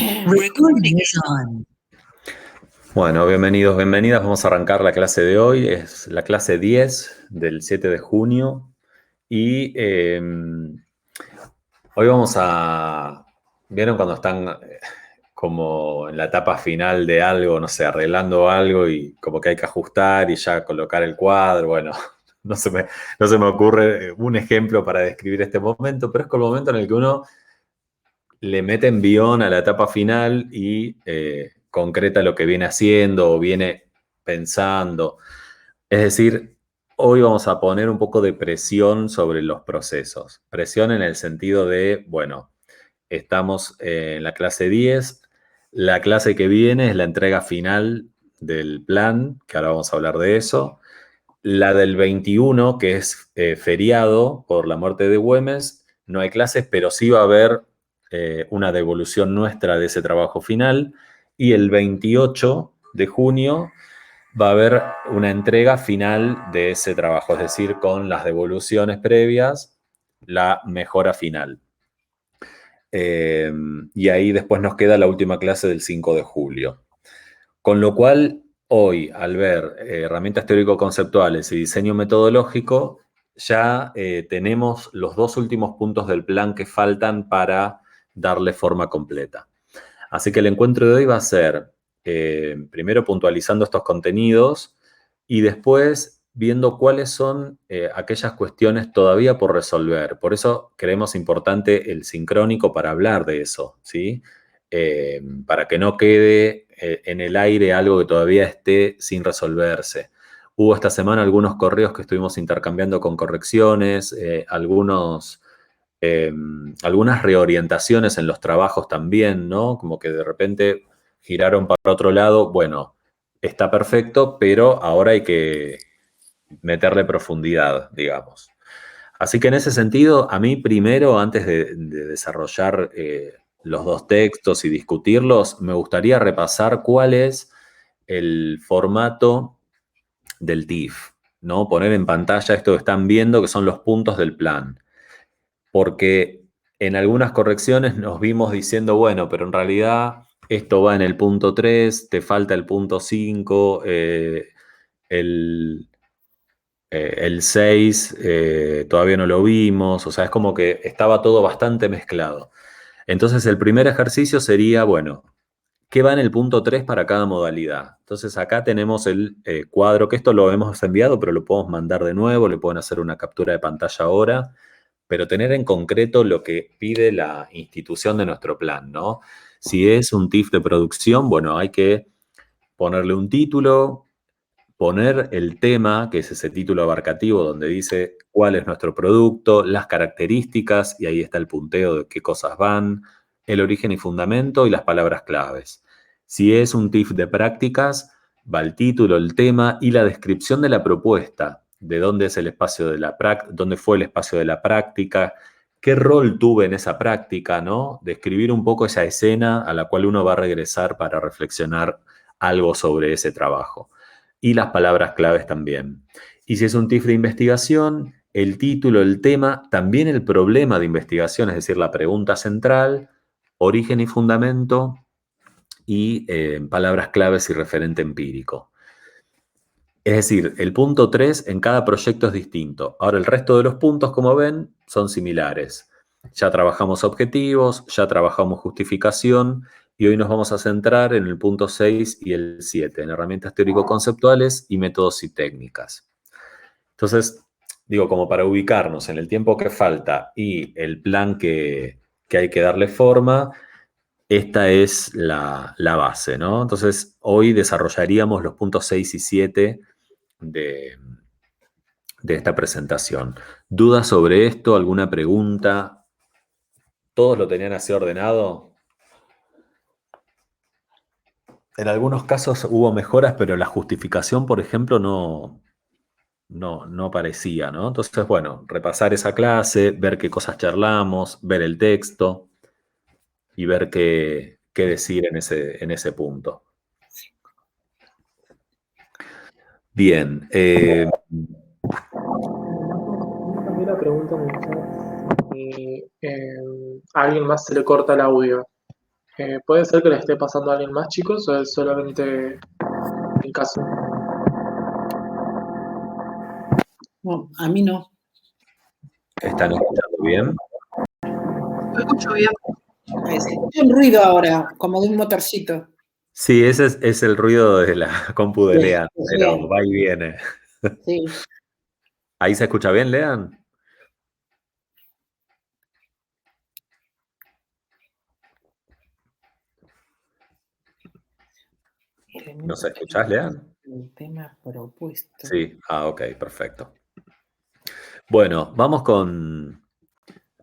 Recording is on. Bueno, bienvenidos, bienvenidas. Vamos a arrancar la clase de hoy. Es la clase 10 del 7 de junio. Y hoy vamos a... ¿Vieron cuando están como en la etapa final de algo, no sé, arreglando algo y como que hay que ajustar y ya colocar el cuadro? Bueno, no se me ocurre un ejemplo para describir este momento, pero es con el momento en el que uno le mete envión a la etapa final y concreta lo que viene haciendo o viene pensando. Es decir, hoy vamos a poner un poco de presión sobre los procesos. Presión en el sentido de, bueno, estamos en la clase 10, la clase que viene es la entrega final del plan, que ahora vamos a hablar de eso. La del 21, que es feriado por la muerte de Güemes, no hay clases, pero sí va a haber una devolución nuestra de ese trabajo final. Y el 28 de junio va a haber una entrega final de ese trabajo, es decir, con las devoluciones previas, la mejora final. Y ahí después nos queda la última clase del 5 de julio. Con lo cual, hoy, al ver herramientas teórico-conceptuales y diseño metodológico, ya tenemos los dos últimos puntos del plan que faltan para darle forma completa. Así que el encuentro de hoy va a ser, primero puntualizando estos contenidos y después viendo cuáles son aquellas cuestiones todavía por resolver. Por eso creemos importante el sincrónico para hablar de eso, ¿sí? Para que no quede en el aire algo que todavía esté sin resolverse. Hubo esta semana algunos correos que estuvimos intercambiando con correcciones, algunas reorientaciones en los trabajos también, ¿no? Como que de repente giraron para otro lado. Bueno, está perfecto, pero ahora hay que meterle profundidad, digamos. Así que en ese sentido, a mí primero, antes de desarrollar los dos textos y discutirlos, me gustaría repasar cuál es el formato del TIF, ¿no? Poner en pantalla esto que están viendo, que son los puntos del plan. Porque en algunas correcciones nos vimos diciendo, bueno, pero en realidad esto va en el punto 3, te falta el punto 5, el, el 6 todavía no lo vimos, o sea, es como que estaba todo bastante mezclado. Entonces el primer ejercicio sería, bueno, ¿qué va en el punto 3 para cada modalidad? Entonces acá tenemos el cuadro, que esto lo hemos enviado, pero lo podemos mandar de nuevo, le pueden hacer una captura de pantalla ahora, pero tener en concreto lo que pide la institución de nuestro plan, ¿no? Si es un TIF de producción, bueno, hay que ponerle un título, poner el tema, que es ese título abarcativo donde dice cuál es nuestro producto, las características, y ahí está el punteo de qué cosas van, el origen y fundamento y las palabras claves. Si es un TIF de prácticas, va el título, el tema y la descripción de la propuesta, de dónde es el espacio de la dónde fue el espacio de la práctica, qué rol tuve en esa práctica, ¿no? Describir un poco esa escena a la cual uno va a regresar para reflexionar algo sobre ese trabajo y las palabras claves también. Y si es un TIF de investigación, el título, el tema, también el problema de investigación, es decir, la pregunta central, origen y fundamento y palabras claves y referente empírico. Es decir, el punto 3 en cada proyecto es distinto. Ahora, el resto de los puntos, como ven, son similares. Ya trabajamos objetivos, ya trabajamos justificación y hoy nos vamos a centrar en el punto 6 y el 7, en herramientas teórico-conceptuales y métodos y técnicas. Entonces, digo, como para ubicarnos en el tiempo que falta y el plan que hay que darle forma, esta es la base, ¿no? Entonces, hoy desarrollaríamos los puntos 6 y 7 de, de esta presentación. ¿Dudas sobre esto? ¿Alguna pregunta? ¿Todos lo tenían así ordenado? En algunos casos hubo mejoras, pero la justificación, por ejemplo, no aparecía, ¿no? Entonces, bueno, repasar esa clase, ver qué cosas charlamos, ver el texto y ver qué decir en ese punto. Bien. También la pregunta en el chat y a alguien más se le corta el audio. ¿Puede ser que le esté pasando a alguien más, chicos, o es solamente mi caso? No, a mí no. ¿Están escuchando bien? Lo escucho bien. Se escucha un ruido ahora, como de un motorcito. Sí, ese es el ruido de la compu de Bien, Lean, pero bien. va y viene. Sí. ¿Ahí se escucha bien, Lean? ¿Nos escuchás, Lean? El tema propuesto. Sí, ok, perfecto. Bueno, vamos con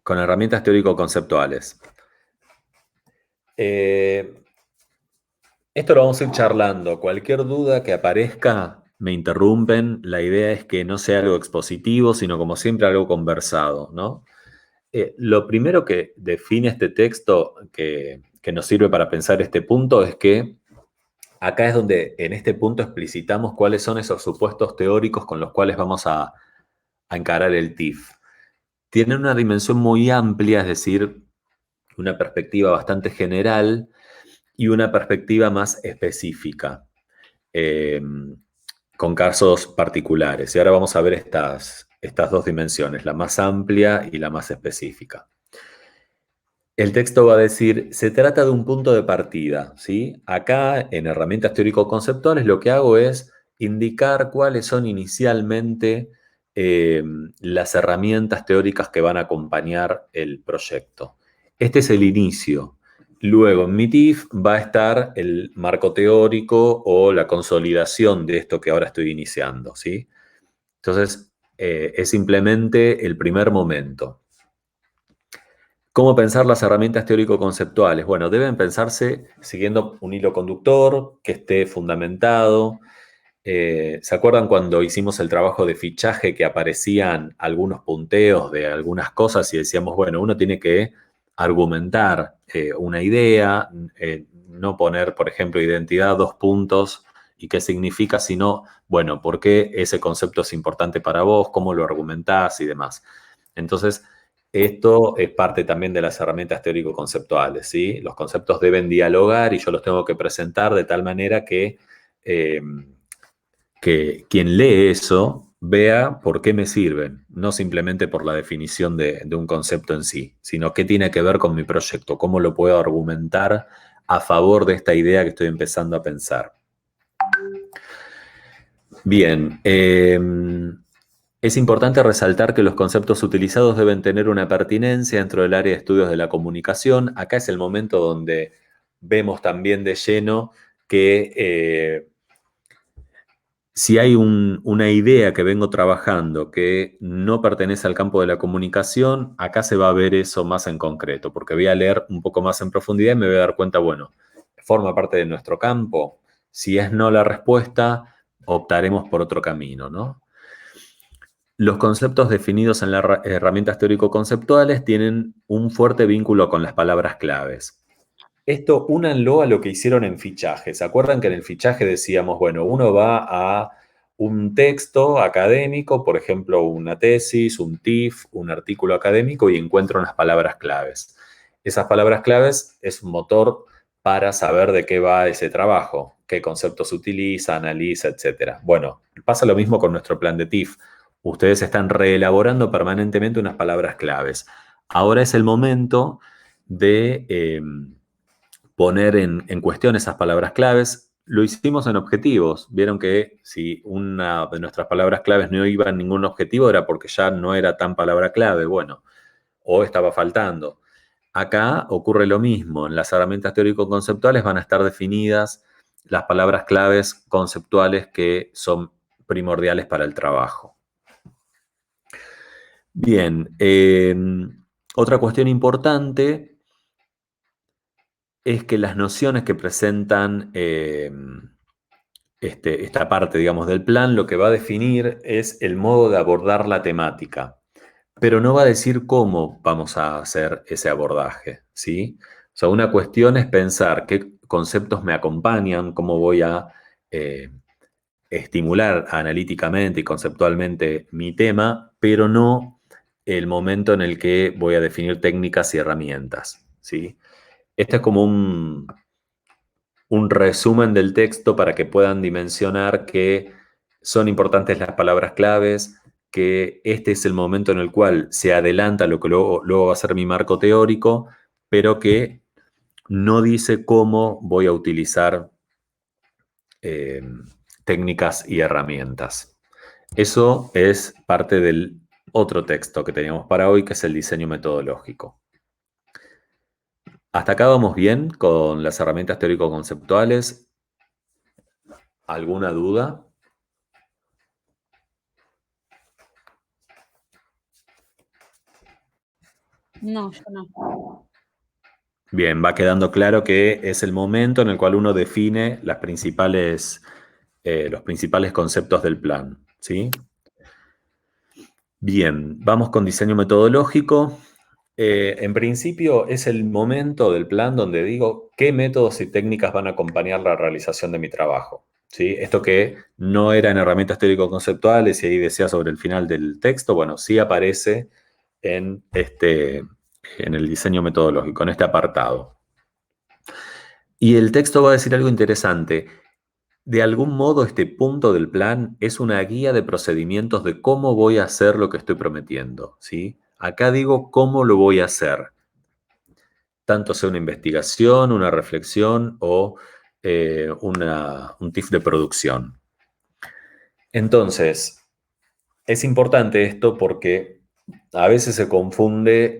herramientas teórico-conceptuales. Esto lo vamos a ir charlando. Cualquier duda que aparezca, me interrumpen. La idea es que no sea algo expositivo, sino como siempre algo conversado, ¿no? Lo primero que define este texto que nos sirve para pensar este punto es que acá es donde en este punto explicitamos cuáles son esos supuestos teóricos con los cuales vamos a encarar el TIF. Tienen una dimensión muy amplia, es decir, una perspectiva bastante general y una perspectiva más específica, con casos particulares. Y ahora vamos a ver estas dos dimensiones, la más amplia y la más específica. El texto va a decir, se trata de un punto de partida, ¿sí? Acá, en herramientas teórico-conceptuales, lo que hago es indicar cuáles son inicialmente las herramientas teóricas que van a acompañar el proyecto. Este es el inicio. Luego, en mi TIF va a estar el marco teórico o la consolidación de esto que ahora estoy iniciando, ¿sí? Entonces, es simplemente el primer momento. ¿Cómo pensar las herramientas teórico-conceptuales? Bueno, deben pensarse siguiendo un hilo conductor que esté fundamentado. ¿Se acuerdan cuando hicimos el trabajo de fichaje que aparecían algunos punteos de algunas cosas y decíamos, bueno, uno tiene que argumentar una idea, no poner, por ejemplo, identidad, dos puntos, y qué significa, sino, bueno, ¿por qué ese concepto es importante para vos? ¿Cómo lo argumentás y demás? Entonces, esto es parte también de las herramientas teórico-conceptuales, ¿sí? Los conceptos deben dialogar y yo los tengo que presentar de tal manera que quien lee eso vea por qué me sirven, no simplemente por la definición de un concepto en sí, sino qué tiene que ver con mi proyecto, cómo lo puedo argumentar a favor de esta idea que estoy empezando a pensar. Bien, es importante resaltar que los conceptos utilizados deben tener una pertinencia dentro del área de estudios de la comunicación. Acá es el momento donde vemos también de lleno que si hay una idea que vengo trabajando que no pertenece al campo de la comunicación, acá se va a ver eso más en concreto, porque voy a leer un poco más en profundidad y me voy a dar cuenta, bueno, forma parte de nuestro campo. Si es no la respuesta, optaremos por otro camino, ¿no? Los conceptos definidos en las herramientas teórico-conceptuales tienen un fuerte vínculo con las palabras claves. Esto únanlo a lo que hicieron en fichaje. ¿Se acuerdan que en el fichaje decíamos, bueno, uno va a un texto académico, por ejemplo, una tesis, un TIF, un artículo académico y encuentra unas palabras claves? Esas palabras claves es un motor para saber de qué va ese trabajo, qué conceptos utiliza, analiza, etc. Bueno, pasa lo mismo con nuestro plan de TIF. Ustedes están reelaborando permanentemente unas palabras claves. Ahora es el momento de poner en cuestión esas palabras claves. Lo hicimos en objetivos. Vieron que si una de nuestras palabras claves no iba en ningún objetivo era porque ya no era tan palabra clave, bueno, o estaba faltando. Acá ocurre lo mismo. En las herramientas teórico-conceptuales van a estar definidas las palabras claves conceptuales que son primordiales para el trabajo. Bien, otra cuestión importante es que las nociones que presentan esta parte, digamos, del plan, lo que va a definir es el modo de abordar la temática, pero no va a decir cómo vamos a hacer ese abordaje, ¿sí? O sea, una cuestión es pensar qué conceptos me acompañan, cómo voy a estimular analíticamente y conceptualmente mi tema, pero no el momento en el que voy a definir técnicas y herramientas, ¿sí? Este es como un resumen del texto para que puedan dimensionar que son importantes las palabras claves, que este es el momento en el cual se adelanta lo que luego va a ser mi marco teórico, pero que no dice cómo voy a utilizar técnicas y herramientas. Eso es parte del otro texto que teníamos para hoy, que es el diseño metodológico. Hasta acá vamos bien con las herramientas teórico-conceptuales. ¿Alguna duda? No, yo no. Bien, va quedando claro que es el momento en el cual uno define los principales conceptos del plan, ¿sí? Bien, vamos con diseño metodológico. En principio es el momento del plan donde digo qué métodos y técnicas van a acompañar la realización de mi trabajo, ¿sí? Esto que no eran herramientas teórico-conceptuales y ahí decía sobre el final del texto, bueno, sí aparece en el diseño metodológico, en este apartado. Y el texto va a decir algo interesante. De algún modo, este punto del plan es una guía de procedimientos de cómo voy a hacer lo que estoy prometiendo, ¿sí? Acá digo cómo lo voy a hacer. Tanto sea una investigación, una reflexión o un TIF de producción. Entonces, es importante esto porque a veces se confunde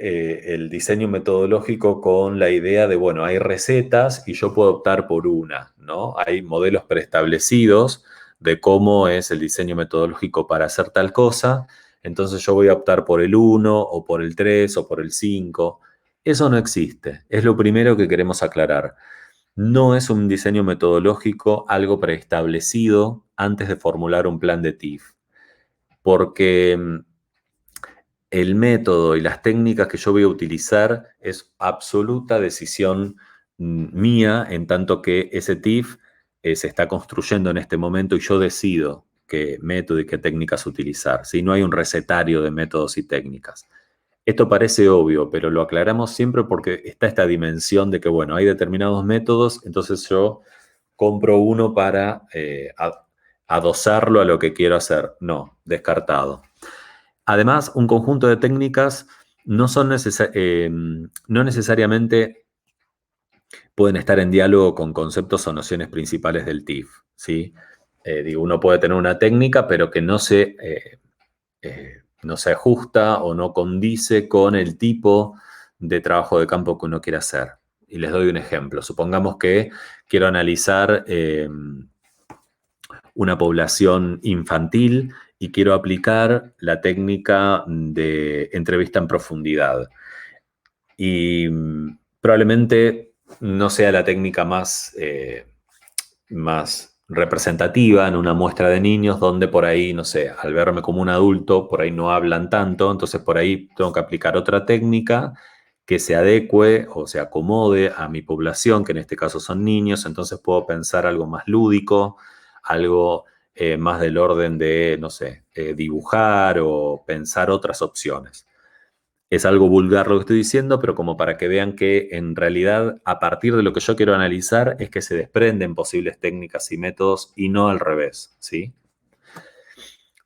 el diseño metodológico con la idea de, bueno, hay recetas y yo puedo optar por una, ¿no? Hay modelos preestablecidos de cómo es el diseño metodológico para hacer tal cosa, entonces yo voy a optar por el 1 o por el 3 o por el 5. Eso no existe, es lo primero que queremos aclarar. No es un diseño metodológico algo preestablecido antes de formular un plan de TIF, porque el método y las técnicas que yo voy a utilizar es absoluta decisión mía, en tanto que ese TIF se está construyendo en este momento y yo decido qué método y qué técnicas utilizar. ¿Sí? No hay un recetario de métodos y técnicas. Esto parece obvio, pero lo aclaramos siempre porque está esta dimensión de que, bueno, hay determinados métodos, entonces yo compro uno para adosarlo a lo que quiero hacer. No, descartado. Además, un conjunto de técnicas no necesariamente pueden estar en diálogo con conceptos o nociones principales del TIF, ¿sí? Uno puede tener una técnica, pero que no se ajusta o no condice con el tipo de trabajo de campo que uno quiere hacer. Y les doy un ejemplo. Supongamos que quiero analizar una población infantil y quiero aplicar la técnica de entrevista en profundidad. Y probablemente no sea la técnica más representativa en una muestra de niños donde por ahí, no sé, al verme como un adulto, por ahí no hablan tanto, entonces por ahí tengo que aplicar otra técnica que se adecue o se acomode a mi población, que en este caso son niños, entonces puedo pensar algo más lúdico, algo más del orden de, no sé, dibujar o pensar otras opciones. Es algo vulgar lo que estoy diciendo, pero como para que vean que en realidad a partir de lo que yo quiero analizar es que se desprenden posibles técnicas y métodos y no al revés, ¿sí?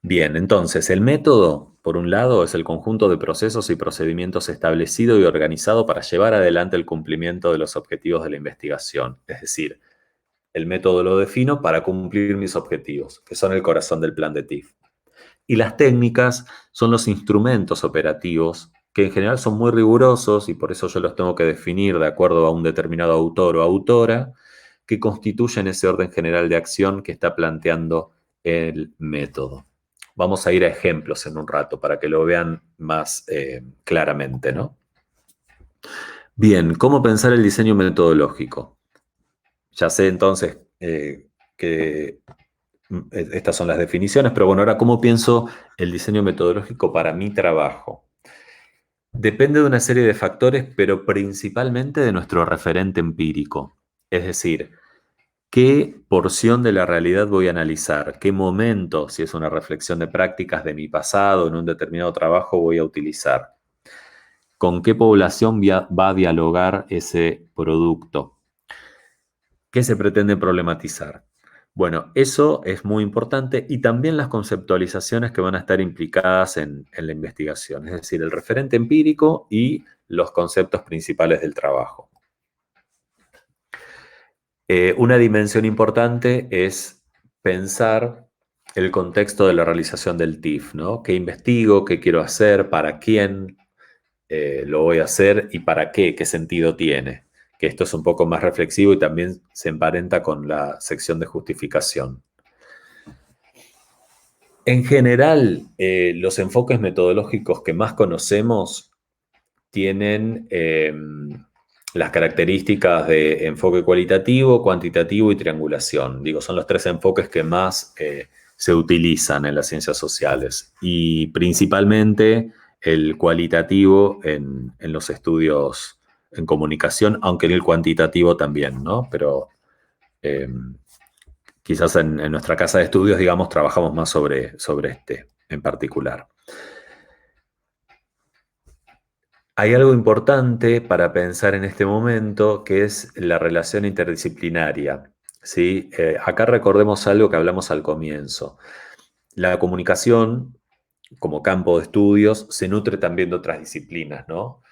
Bien, entonces el método, por un lado, es el conjunto de procesos y procedimientos establecido y organizado para llevar adelante el cumplimiento de los objetivos de la investigación. Es decir, el método lo defino para cumplir mis objetivos, que son el corazón del plan de TIF. Y las técnicas son los instrumentos operativos que en general son muy rigurosos y por eso yo los tengo que definir de acuerdo a un determinado autor o autora, que constituyen ese orden general de acción que está planteando el método. Vamos a ir a ejemplos en un rato para que lo vean más claramente, ¿no? Bien, ¿cómo pensar el diseño metodológico? Ya sé entonces que estas son las definiciones, pero bueno, ahora ¿cómo pienso el diseño metodológico para mi trabajo? Depende de una serie de factores, pero principalmente de nuestro referente empírico. Es decir, ¿qué porción de la realidad voy a analizar? ¿Qué momento, si es una reflexión de prácticas de mi pasado en un determinado trabajo, voy a utilizar? con qué población va a dialogar ese producto. ¿Qué se pretende problematizar? Bueno, eso es muy importante y también las conceptualizaciones que van a estar implicadas en la investigación, es decir, el referente empírico y los conceptos principales del trabajo. Una dimensión importante es pensar el contexto de la realización del TIF, ¿no? ¿Qué investigo? ¿Qué quiero hacer? ¿Para quién lo voy a hacer? ¿Y para qué? ¿Qué sentido tiene? Que esto es un poco más reflexivo y también se emparenta con la sección de justificación. En general, los enfoques metodológicos que más conocemos tienen las características de enfoque cualitativo, cuantitativo y triangulación. Digo, son los 3 enfoques que más se utilizan en las ciencias sociales y principalmente el cualitativo en los estudios en comunicación, aunque en el cuantitativo también, ¿no? Pero quizás en nuestra casa de estudios, digamos, trabajamos más sobre este en particular. Hay algo importante para pensar en este momento, que es la relación interdisciplinaria, ¿sí? Acá recordemos algo que hablamos al comienzo. La comunicación, como campo de estudios, se nutre también de otras disciplinas, ¿no?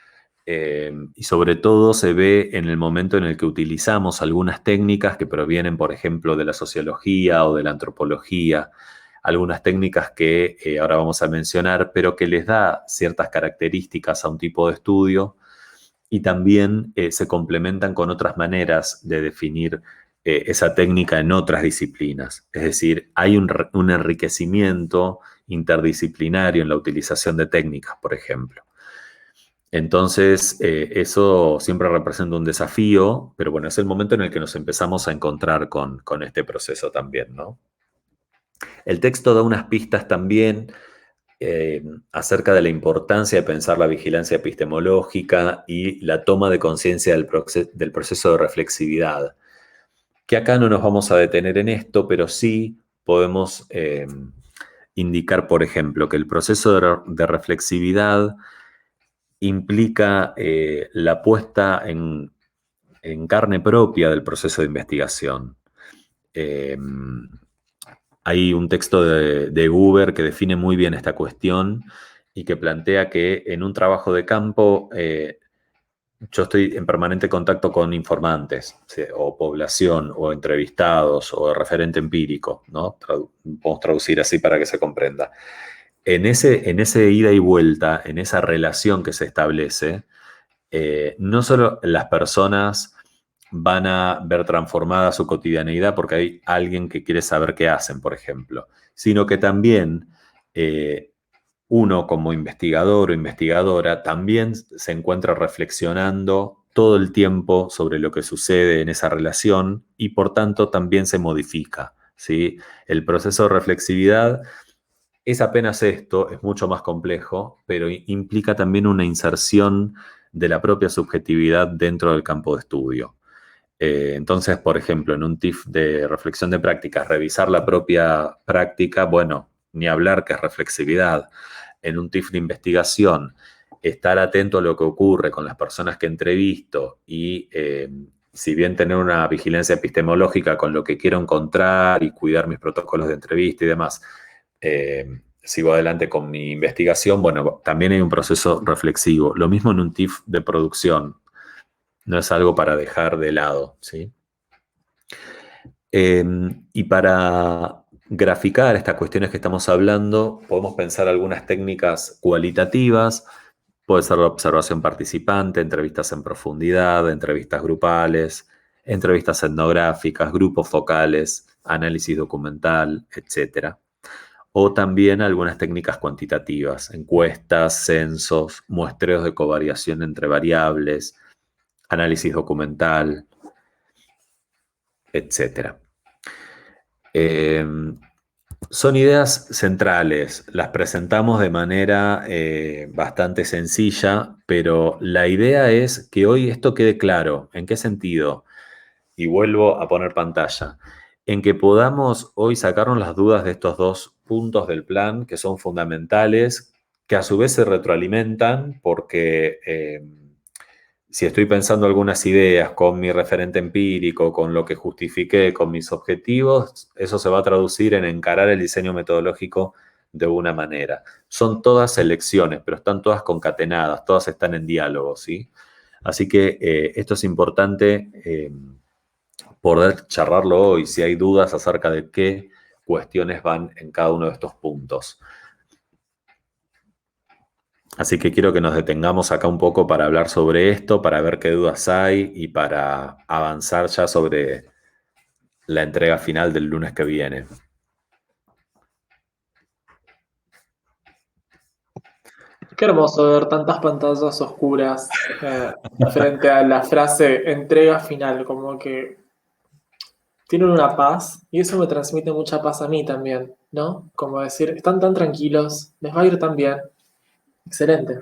Y sobre todo se ve en el momento en el que utilizamos algunas técnicas que provienen, por ejemplo, de la sociología o de la antropología, algunas técnicas que ahora vamos a mencionar, pero que les da ciertas características a un tipo de estudio y también se complementan con otras maneras de definir esa técnica en otras disciplinas. Es decir, hay un enriquecimiento interdisciplinario en la utilización de técnicas, por ejemplo. Entonces, eso siempre representa un desafío, pero bueno, es el momento en el que nos empezamos a encontrar con este proceso también, ¿no? El texto da unas pistas también acerca de la importancia de pensar la vigilancia epistemológica y la toma de conciencia del proceso de reflexividad. Que acá no nos vamos a detener en esto, pero sí podemos indicar, por ejemplo, que el proceso de reflexividad implica la puesta en carne propia del proceso de investigación. Hay un texto de Guber que define muy bien esta cuestión y que plantea que en un trabajo de campo yo estoy en permanente contacto con informantes, ¿sí? O población, o entrevistados, o referente empírico, ¿no? Podemos traducir así para que se comprenda. En ese ida y vuelta, en esa relación que se establece, no solo las personas van a ver transformada su cotidianeidad porque hay alguien que quiere saber qué hacen, por ejemplo, sino que también uno como investigador o investigadora también se encuentra reflexionando todo el tiempo sobre lo que sucede en esa relación y por tanto también se modifica, ¿sí? El proceso de reflexividad es apenas esto, es mucho más complejo, pero implica también una inserción de la propia subjetividad dentro del campo de estudio. Entonces, por ejemplo, en un TIF de reflexión de prácticas, revisar la propia práctica, bueno, ni hablar que es reflexividad. En un TIF de investigación, estar atento a lo que ocurre con las personas que entrevisto y si bien tener una vigilancia epistemológica con lo que quiero encontrar y cuidar mis protocolos de entrevista y demás, sigo adelante con mi investigación, bueno, también hay un proceso reflexivo. Lo mismo en un TIF de producción. No es algo para dejar de lado, ¿sí? Y para graficar estas cuestiones que estamos hablando, podemos pensar algunas técnicas cualitativas. Puede ser la observación participante, entrevistas en profundidad, entrevistas grupales, entrevistas etnográficas, grupos focales, análisis documental, etc. O también algunas técnicas cuantitativas, encuestas, censos, muestreos de covariación entre variables, análisis documental, etc. Son ideas centrales, las presentamos de manera bastante sencilla, pero la idea es que hoy esto quede claro. ¿En qué sentido? Y vuelvo a poner pantalla. En que podamos hoy sacarnos las dudas de estos 2 puntos del plan que son fundamentales, que a su vez se retroalimentan porque si estoy pensando algunas ideas con mi referente empírico, con lo que justifiqué, con mis objetivos, eso se va a traducir en encarar el diseño metodológico de una manera. Son todas elecciones, pero están todas concatenadas, todas están en diálogo, ¿sí? Así que esto es importante poder charlarlo hoy, si hay dudas acerca de qué cuestiones van en cada uno de estos puntos. Así que quiero que nos detengamos acá un poco para hablar sobre esto, para ver qué dudas hay y para avanzar ya sobre la entrega final del lunes que viene. Qué hermoso ver tantas pantallas oscuras frente a la frase entrega final, como que tienen una paz y eso me transmite mucha paz a mí también, ¿no? Como decir, están tan tranquilos, les va a ir tan bien. Excelente.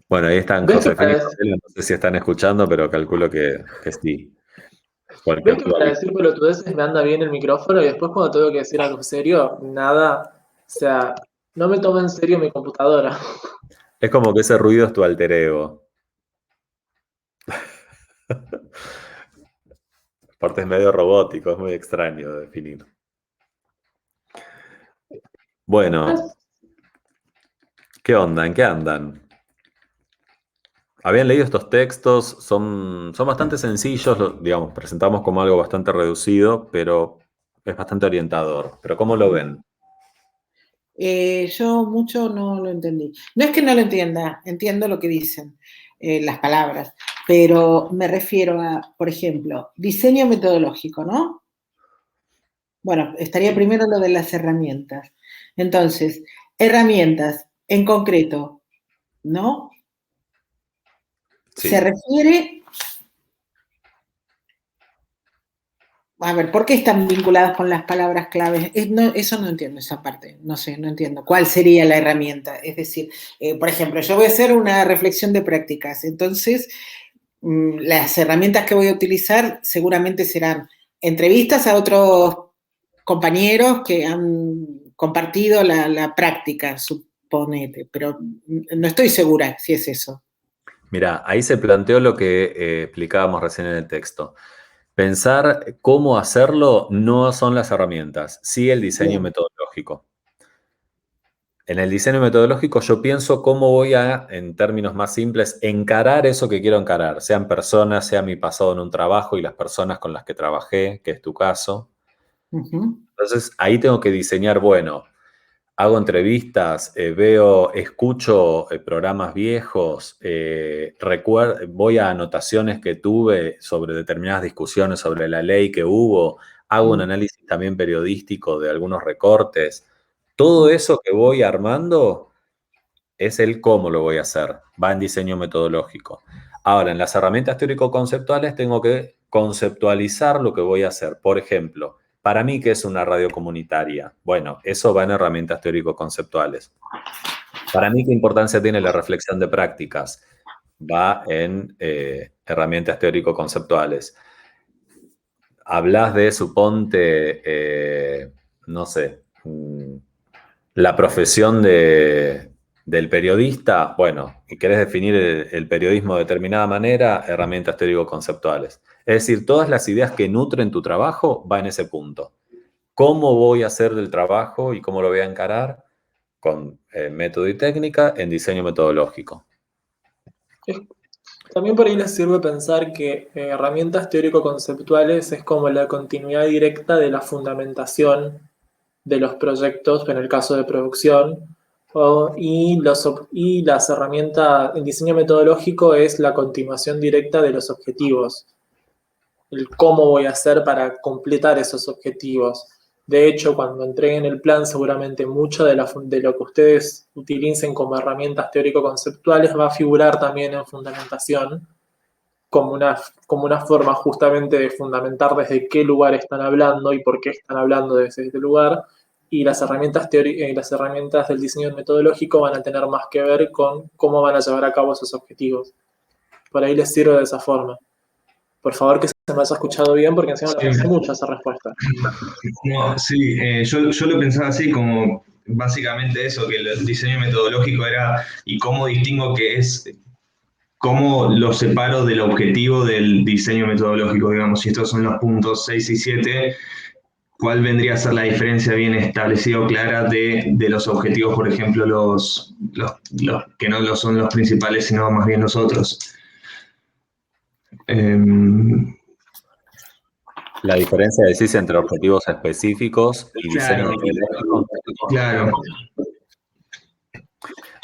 Bueno, ahí están ¿Ves que Josefina y para, Marcelo, no sé si están escuchando, pero calculo que sí. ¿ves Cualquier que duda. para decir pelotudeces me anda bien el micrófono y después cuando tengo que decir algo serio, nada, o sea, no me tomo en serio mi computadora. Es como que ese ruido es tu alter ego. Aparte es medio robótico, es muy extraño de definir. Bueno, ¿qué onda? ¿En qué andan? Habían leído estos textos, son bastante sencillos, digamos, presentamos como algo bastante reducido, pero es bastante orientador. ¿Pero cómo lo ven? Yo mucho no lo entendí. No es que no lo entienda, entiendo lo que dicen, las palabras, pero me refiero a, por ejemplo, diseño metodológico, ¿no? Bueno, estaría primero lo de las herramientas. Entonces, herramientas en concreto, ¿no? Sí. Se refiere, a ver, ¿por qué están vinculadas con las palabras claves? Eso no entiendo, esa parte, no sé, no entiendo. ¿Cuál sería la herramienta? Es decir, por ejemplo, yo voy a hacer una reflexión de prácticas, entonces las herramientas que voy a utilizar seguramente serán entrevistas a otros compañeros que han compartido la práctica, suponete, pero no estoy segura si es eso. Mira, ahí se planteó lo que explicábamos recién en el texto. Pensar cómo hacerlo no son las herramientas, sí el diseño Bien. metodológico. En el diseño metodológico yo pienso cómo voy a, en términos más simples, encarar eso que quiero encarar, sean personas, sea mi pasado en un trabajo y las personas con las que trabajé, que es tu caso. Uh-huh. Entonces ahí tengo que diseñar, bueno, hago entrevistas, escucho programas viejos, voy a anotaciones que tuve sobre determinadas discusiones sobre la ley que hubo, hago un análisis también periodístico de algunos recortes. Todo eso que voy armando es el cómo lo voy a hacer, va en diseño metodológico. Ahora, en las herramientas teórico-conceptuales tengo que conceptualizar lo que voy a hacer. Por ejemplo, para mí, ¿qué es una radio comunitaria? Bueno, eso va en herramientas teórico-conceptuales. Para mí, ¿qué importancia tiene la reflexión de prácticas? Va en herramientas teórico-conceptuales. Hablas de, suponte, no sé, la profesión del periodista, bueno, y querés definir el periodismo de determinada manera, herramientas teórico-conceptuales. Es decir, todas las ideas que nutren tu trabajo va en ese punto. ¿Cómo voy a hacer del trabajo y cómo lo voy a encarar? Con método y técnica en diseño metodológico. También por ahí les sirve pensar que herramientas teórico-conceptuales es como la continuidad directa de la fundamentación de los proyectos, en el caso de producción, y las herramientas, el diseño metodológico es la continuación directa de los objetivos, el cómo voy a hacer para completar esos objetivos. De hecho, cuando entreguen el plan, seguramente mucho de lo que ustedes utilicen como herramientas teórico-conceptuales va a figurar también en fundamentación, como una forma justamente de fundamentar desde qué lugar están hablando y por qué están hablando desde este lugar. Y las herramientas del diseño metodológico van a tener más que ver con cómo van a llevar a cabo esos objetivos. Por ahí les sirve de esa forma. Por favor, que se me haya escuchado bien, porque encima Sí. me pensé mucho esa respuesta. No, sí, yo lo pensaba así como básicamente eso, que el diseño metodológico era y cómo distingo que es, cómo lo separo del objetivo del diseño metodológico, digamos, si estos son los puntos 6 y 7, ¿cuál vendría a ser la diferencia bien establecida o clara de los objetivos, por ejemplo, los que no lo son los principales, sino más bien los otros? La diferencia, decís, entre objetivos específicos y diseño Claro, metodológico. claro.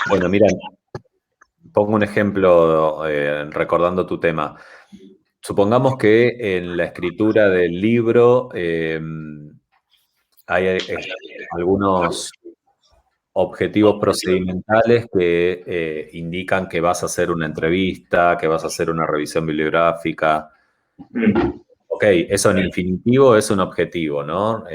Bueno, mira, pongo un ejemplo recordando tu tema. Supongamos que en la escritura del libro hay algunos objetivos procedimentales que indican que vas a hacer una entrevista, que vas a hacer una revisión bibliográfica. Ok, eso en infinitivo es un objetivo, ¿no?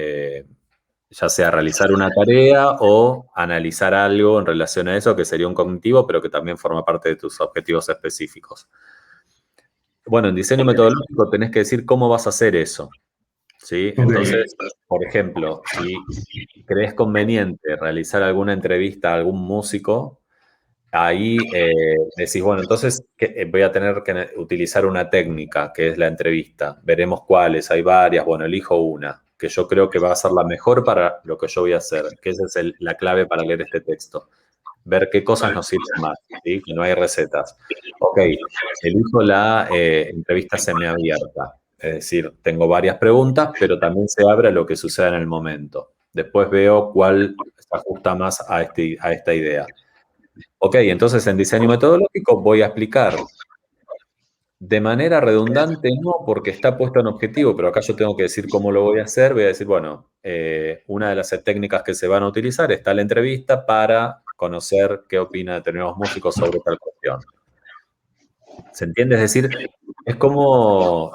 Ya sea realizar una tarea o analizar algo en relación a eso, que sería un cognitivo, pero que también forma parte de tus objetivos específicos. Bueno, en diseño metodológico tenés que decir cómo vas a hacer eso, ¿sí? Entonces, por ejemplo, si crees conveniente realizar alguna entrevista a algún músico, ahí decís, bueno, entonces voy a tener que utilizar una técnica, que es la entrevista. Veremos cuáles, hay varias, bueno, elijo una, que yo creo que va a ser la mejor para lo que yo voy a hacer, que esa es la clave para leer este texto. Ver qué cosas nos sirven más, ¿sí? Que no hay recetas. Ok, elijo la entrevista semiabierta. Es decir, tengo varias preguntas, pero también se abre a lo que suceda en el momento. Después veo cuál se ajusta más a esta idea. Ok, entonces en diseño metodológico voy a explicar de manera redundante, no porque está puesto en objetivo, pero acá yo tengo que decir cómo lo voy a hacer. Voy a decir, bueno, una de las técnicas que se van a utilizar está la entrevista para conocer qué opina determinados músicos sobre tal cuestión. ¿Se entiende? Es decir, es como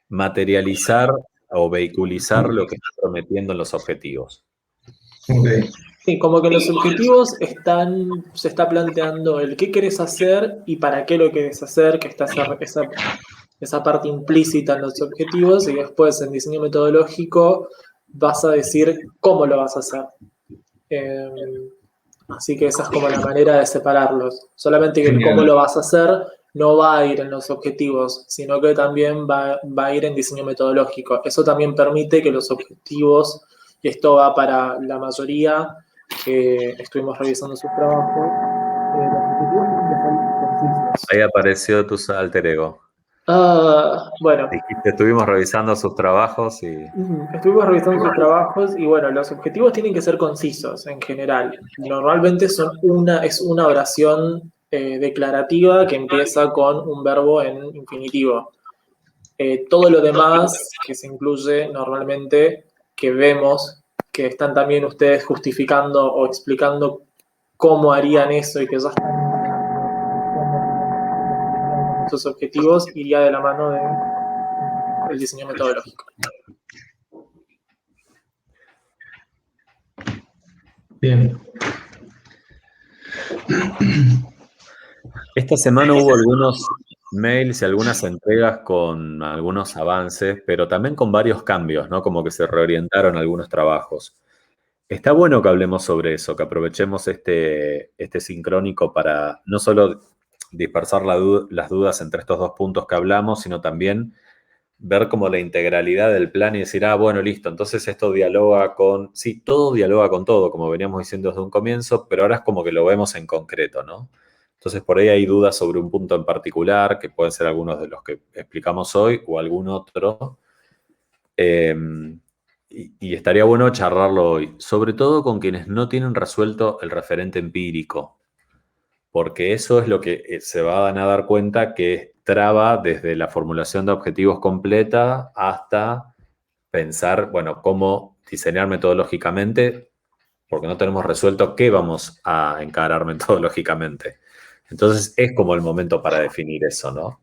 materializar o vehiculizar lo que estoy prometiendo en los objetivos. Okay. Sí, como que en los objetivos se está planteando el qué querés hacer y para qué lo querés hacer, que está esa parte implícita en los objetivos, y después en diseño metodológico vas a decir cómo lo vas a hacer. Eh, Así que esa es como la manera de separarlos. Solamente que el cómo lo vas a hacer no va a ir en los objetivos, sino que también va a ir en diseño metodológico. Eso también permite que los objetivos, y esto va para la mayoría que estuvimos revisando sus trabajos, los objetivos tienen que ser concisos. Ahí apareció tu alter ego. Bueno, Dijiste, estuvimos revisando sus trabajos y... estuvimos revisando sus trabajos y bueno, los objetivos tienen que ser concisos en general. Normalmente es una oración declarativa que empieza con un verbo en infinitivo. Todo lo demás que se incluye normalmente, que vemos, que están también ustedes justificando o explicando cómo harían eso y que ya están sus objetivos, iría de la mano del diseño metodológico. Bien. Esta semana hubo algunos mails y algunas entregas con algunos avances, pero también con varios cambios, ¿no? Como que se reorientaron algunos trabajos. Está bueno que hablemos sobre eso, que aprovechemos este sincrónico para no solo dispersar las dudas entre estos dos puntos que hablamos, sino también ver como la integralidad del plan y decir, bueno, listo, entonces esto dialoga con... Sí, todo dialoga con todo, como veníamos diciendo desde un comienzo, pero ahora es como que lo vemos en concreto, ¿no? Entonces por ahí hay dudas sobre un punto en particular, que pueden ser algunos de los que explicamos hoy o algún otro. Y estaría bueno charlarlo hoy, sobre todo con quienes no tienen resuelto el referente empírico, porque eso es lo que se van a dar cuenta que traba desde la formulación de objetivos completa hasta pensar, bueno, cómo diseñar metodológicamente, porque no tenemos resuelto qué vamos a encarar metodológicamente. Entonces es como el momento para definir eso, ¿no?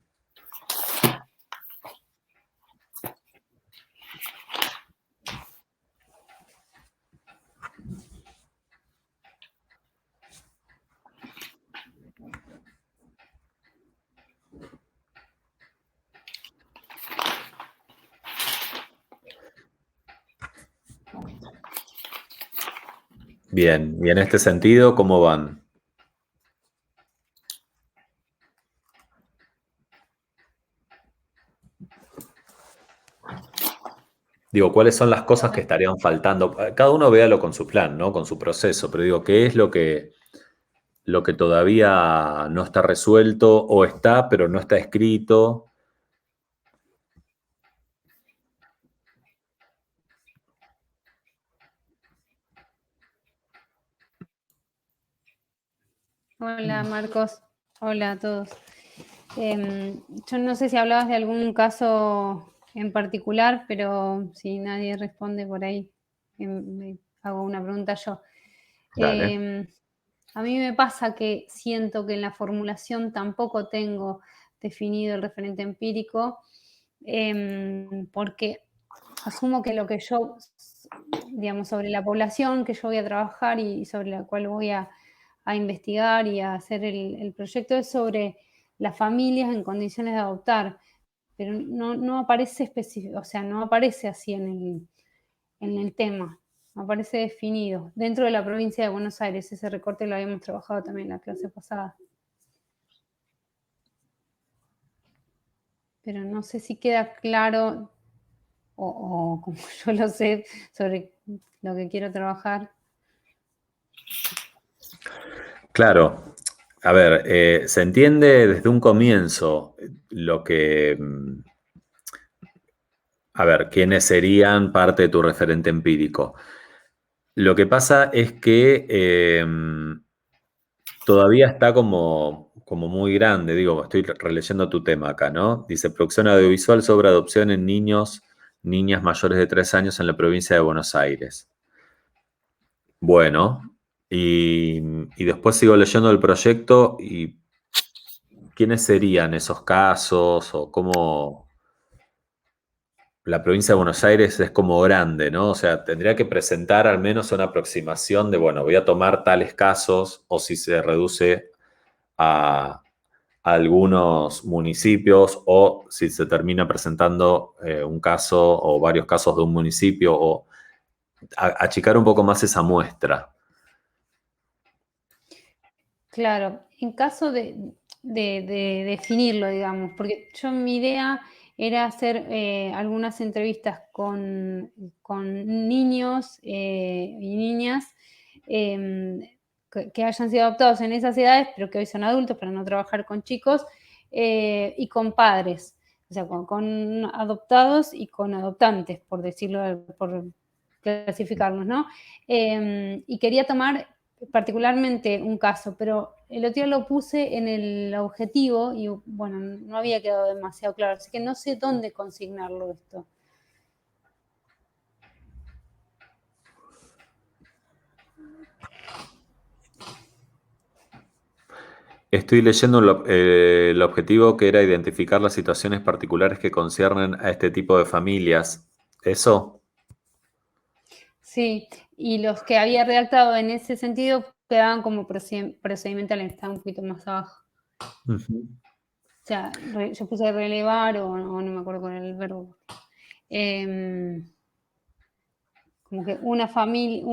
Bien, y en este sentido, ¿cómo van? Digo, ¿cuáles son las cosas que estarían faltando? Cada uno véalo con su plan, ¿no? Con su proceso, pero digo, ¿qué es lo que todavía no está resuelto o está, pero no está escrito? Hola Marcos, hola a todos. Yo no sé si hablabas de algún caso en particular, pero si nadie responde por ahí, me hago una pregunta yo. Dale. A mí me pasa que siento que en la formulación tampoco tengo definido el referente empírico, porque asumo que lo que yo, digamos, sobre la población que yo voy a trabajar y sobre la cual voy a investigar y a hacer el proyecto es sobre las familias en condiciones de adoptar, pero no aparece específico, o sea, no aparece así en el tema, no aparece definido. Dentro de la provincia de Buenos Aires, ese recorte lo habíamos trabajado también en la clase pasada. Pero no sé si queda claro o como yo lo sé sobre lo que quiero trabajar. Claro. A ver, se entiende desde un comienzo lo que, a ver, quiénes serían parte de tu referente empírico. Lo que pasa es que todavía está como muy grande, digo, estoy releyendo tu tema acá, ¿no? Dice, producción audiovisual sobre adopción en niños, niñas mayores de 3 años en la provincia de Buenos Aires. Bueno, y después sigo leyendo el proyecto y ¿quiénes serían esos casos o cómo? La provincia de Buenos Aires es como grande, ¿no? O sea, tendría que presentar al menos una aproximación de, bueno, voy a tomar tales casos o si se reduce a algunos municipios o si se termina presentando un caso o varios casos de un municipio o achicar un poco más esa muestra. Claro, en caso de definirlo, digamos, porque yo mi idea era hacer algunas entrevistas con niños y niñas que hayan sido adoptados en esas edades, pero que hoy son adultos para no trabajar con chicos, y con padres, o sea, con adoptados y con adoptantes, por decirlo, por clasificarlos, ¿no? Y quería tomar particularmente un caso, pero el otro día lo puse en el objetivo y bueno, no había quedado demasiado claro, así que no sé dónde consignarlo esto. Estoy leyendo el objetivo que era identificar las situaciones particulares que conciernen a este tipo de familias. ¿Eso? Sí, y los que había redactado en ese sentido quedaban como procedimentales, estaban un poquito más abajo. Ujú. O sea, yo puse relevar o no me acuerdo con el verbo. Como que una familia,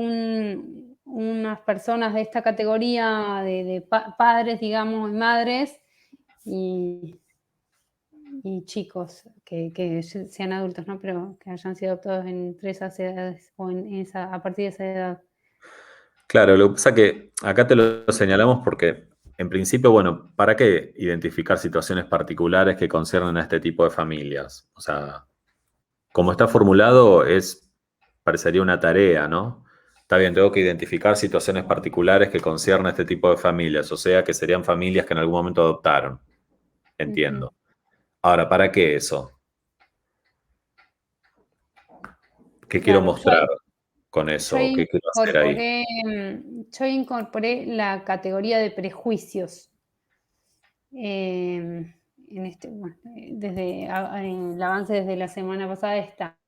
unas personas de esta categoría de padres, digamos, y madres, y chicos que sean adultos, ¿no? Pero que hayan sido adoptados entre esas edades o a partir de esa edad. Claro, lo que pasa es que acá te lo señalamos porque, en principio, bueno, ¿para qué identificar situaciones particulares que conciernen a este tipo de familias? O sea, como está formulado, parecería una tarea, ¿no? Está bien, tengo que identificar situaciones particulares que conciernen a este tipo de familias, o sea, que serían familias que en algún momento adoptaron. Ujú. Entiendo. Ahora, ¿para qué eso? ¿Qué quiero Claro, mostrar con yo eso? ¿Qué quiero hacer ahí? yo incorporé la categoría de prejuicios. Bueno, desde el avance desde la semana pasada está.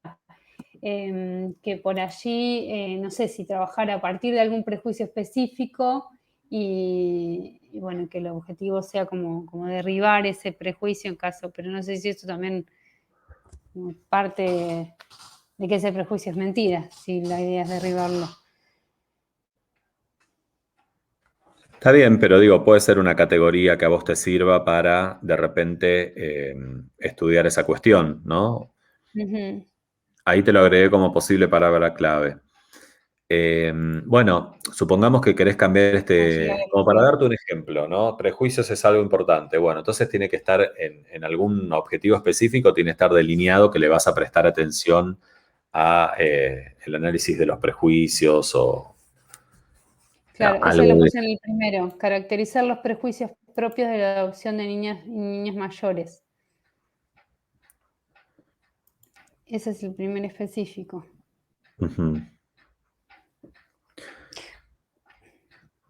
Que por allí, no sé si trabajar a partir de algún prejuicio específico y bueno, que el objetivo sea como derribar ese prejuicio en caso, pero no sé si esto también parte de que ese prejuicio es mentira, si la idea es derribarlo. Está bien, pero digo, puede ser una categoría que a vos te sirva para de repente estudiar esa cuestión, ¿no? Ujú. Ahí te lo agregué como posible palabra clave. Bueno, supongamos que querés cambiar No, yo lo había como para pensado. darte un ejemplo, ¿no? Prejuicios es algo importante. Bueno, entonces tiene que estar en algún objetivo específico, tiene que estar delineado que le vas a prestar atención a el análisis de los prejuicios o Claro, eso algo lo de... puse en el primero, caracterizar los prejuicios propios de la adopción de niñas y niños mayores. Ese es el primer específico. Ujú.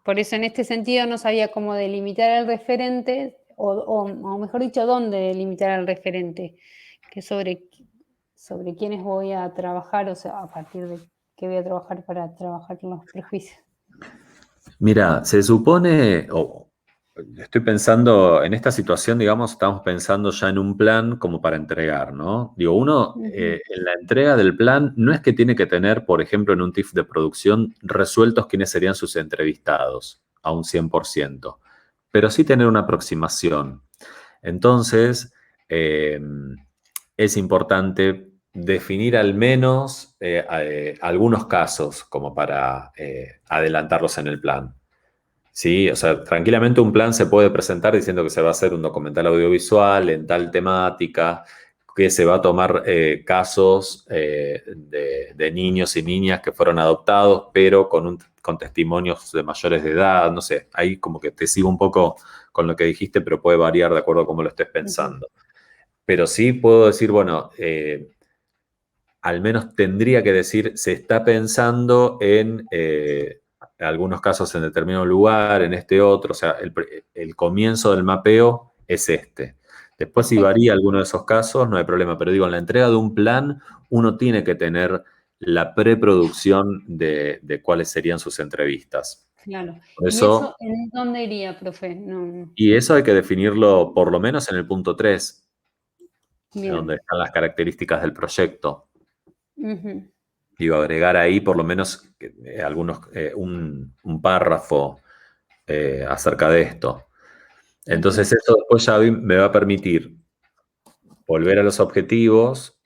Por eso en este sentido no sabía cómo delimitar el referente, o mejor dicho, dónde delimitar el referente, que sobre quiénes voy a trabajar, o sea, a partir de qué voy a trabajar para trabajar los prejuicios. Mira, se supone, o estoy pensando en esta situación, digamos, estamos pensando ya en un plan como para entregar, ¿no? Digo, uno Ujú, en la entrega del plan no es que tiene que tener, por ejemplo, en un TIF de producción resueltos quiénes serían sus entrevistados a un 100%, pero sí tener una aproximación. Entonces, eh, es importante definir al menos algunos casos como para adelantarlos en el plan. Sí, o sea, tranquilamente un plan se puede presentar diciendo que se va a hacer un documental audiovisual en tal temática, que se va a tomar casos de niños y niñas que fueron adoptados, pero con testimonios de mayores de edad, no sé, ahí como que te sigo un poco con lo que dijiste, pero puede variar de acuerdo a cómo lo estés ujú. pensando. Pero sí puedo decir, bueno, al menos tendría que decir, se está pensando en algunos casos en determinado lugar, en este otro, o sea, el comienzo del mapeo es este. Después, si Perfecto, varía alguno de esos casos, no hay problema, pero digo, en la entrega de un plan, uno tiene que tener la preproducción de cuáles serían sus entrevistas. claro. Por ¿Y eso eso, en dónde iría, profe? No, y eso hay que definirlo por lo menos en el punto 3, en bien. donde están las características del proyecto. Ujú, Digo, agregar ahí por lo menos un párrafo acerca de esto. ujú, Entonces eso después ya me va a permitir volver a los objetivos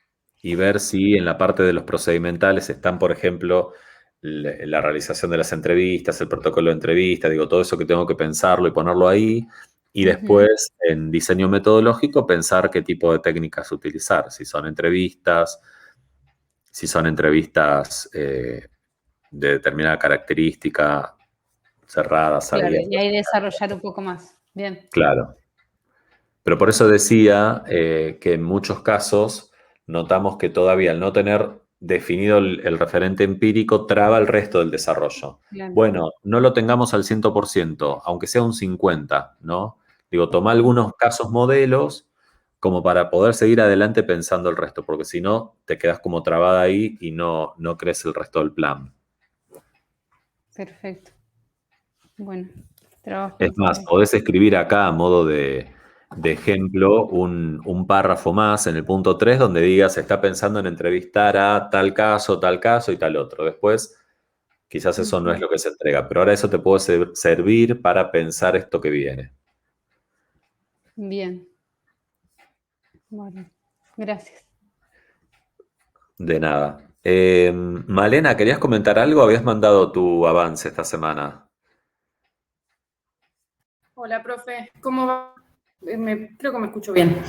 y ver si en la parte de los procedimentales están, por ejemplo, la realización de las entrevistas, el protocolo de entrevista, digo, todo eso que tengo que pensarlo y ponerlo ahí. Y ujú. después, en diseño metodológico, pensar qué tipo de técnicas utilizar, si son entrevistas de determinada característica, cerradas, Claro, y abiertas, ahí desarrollar un poco más. Bien. claro. Pero por eso decía que en muchos casos notamos que todavía al no tener definido el referente empírico traba el resto del desarrollo. Claro. Bueno, no lo tengamos al 100%, aunque sea un 50%, ¿no? Digo, toma algunos casos modelos como para poder seguir adelante pensando el resto, porque si no, te quedas como trabada ahí y no crees el resto del plan. Perfecto. Bueno, trabajo Es más, sobre. podés escribir acá a modo de ejemplo un párrafo más en el punto 3 donde diga se está pensando en entrevistar a tal caso y tal otro. Después, quizás eso no es Ujú. lo que se entrega, pero ahora eso te puede servir para pensar esto que viene. Bien. Bueno, gracias. De nada. Malena, ¿querías comentar algo? Habías mandado tu avance esta semana. Hola, profe. ¿Cómo va? Creo que me escucho bien.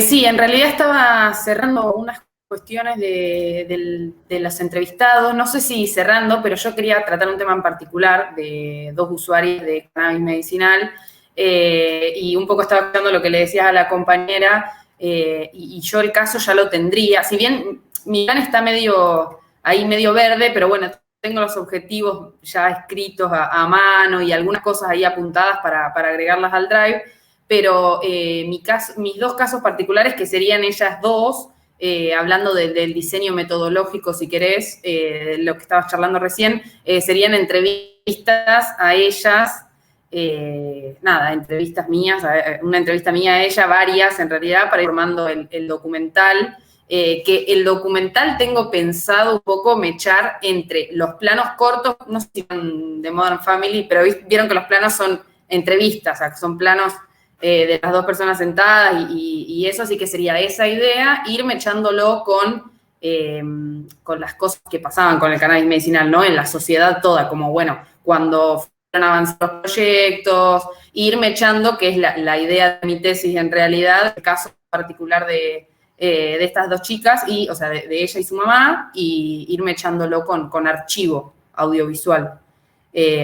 Sí, en realidad estaba cerrando unas cuestiones de los entrevistados. No sé si cerrando, pero yo quería tratar un tema en particular de dos usuarios de cannabis medicinal. Y un poco estaba escuchando lo que le decías a la compañera. Y yo el caso ya lo tendría. Si bien mi plan está medio verde, pero bueno, tengo los objetivos ya escritos a mano y algunas cosas ahí apuntadas para agregarlas al Drive, pero mis dos casos particulares, que serían ellas dos, hablando del diseño metodológico, si querés, lo que estabas charlando recién, serían entrevistas a ellas, entrevistas mías, una entrevista mía a ella, varias en realidad, para ir formando el documental. que el documental tengo pensado un poco mechar entre los planos cortos, no sé si son de Modern Family, pero vieron que los planos son entrevistas, o sea, que son planos de las dos personas sentadas y eso, así que sería esa idea, ir mechándolo con las cosas que pasaban con el cannabis medicinal, ¿no? En la sociedad toda, como, bueno, cuando fueron avanzando los proyectos, irme echando, que es la idea de mi tesis en realidad, el caso particular de estas dos chicas, o sea, de ella y su mamá, y irme echándolo con archivo audiovisual,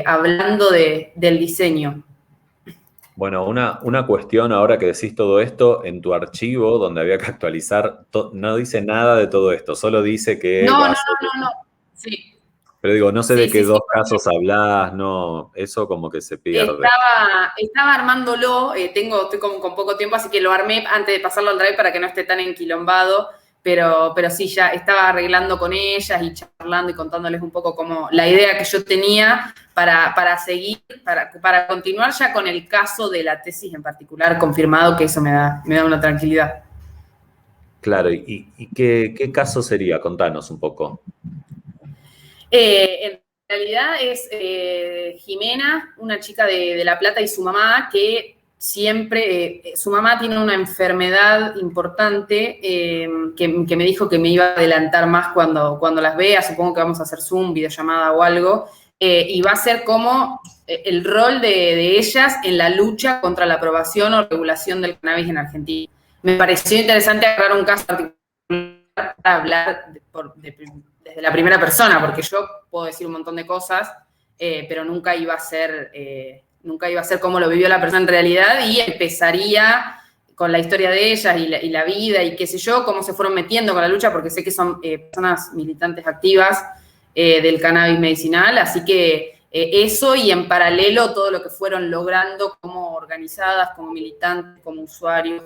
hablando del diseño. Bueno, una cuestión ahora que decís todo esto, en tu archivo, donde había que actualizar, no dice nada de todo esto, solo dice que... No. Sí. Pero digo, no sé Sí, de qué sí, dos casos hablás, no, eso como que se pierde. Estaba armándolo, estoy con poco tiempo, así que lo armé antes de pasarlo al Drive para que no esté tan enquilombado, pero sí, ya estaba arreglando con ellas y charlando y contándoles un poco como la idea que yo tenía para seguir, para continuar ya con el caso de la tesis en particular confirmado, que eso me da una tranquilidad. Claro, ¿y qué caso sería? Contanos un poco. En realidad es Jimena, una chica de La Plata, y su mamá, que siempre, su mamá tiene una enfermedad importante que me dijo que me iba a adelantar más cuando las vea, supongo que vamos a hacer Zoom, videollamada o algo, y va a ser como el rol de ellas en la lucha contra la aprobación o regulación del cannabis en Argentina. Me pareció interesante agarrar un caso particular para hablar desde la primera persona, porque yo puedo decir un montón de cosas, pero nunca iba a ser cómo lo vivió la persona en realidad, y empezaría con la historia de ellas y la vida y qué sé yo, cómo se fueron metiendo con la lucha, porque sé que son personas militantes activas del cannabis medicinal, así que eso, y en paralelo todo lo que fueron logrando como organizadas, como militantes, como usuarios,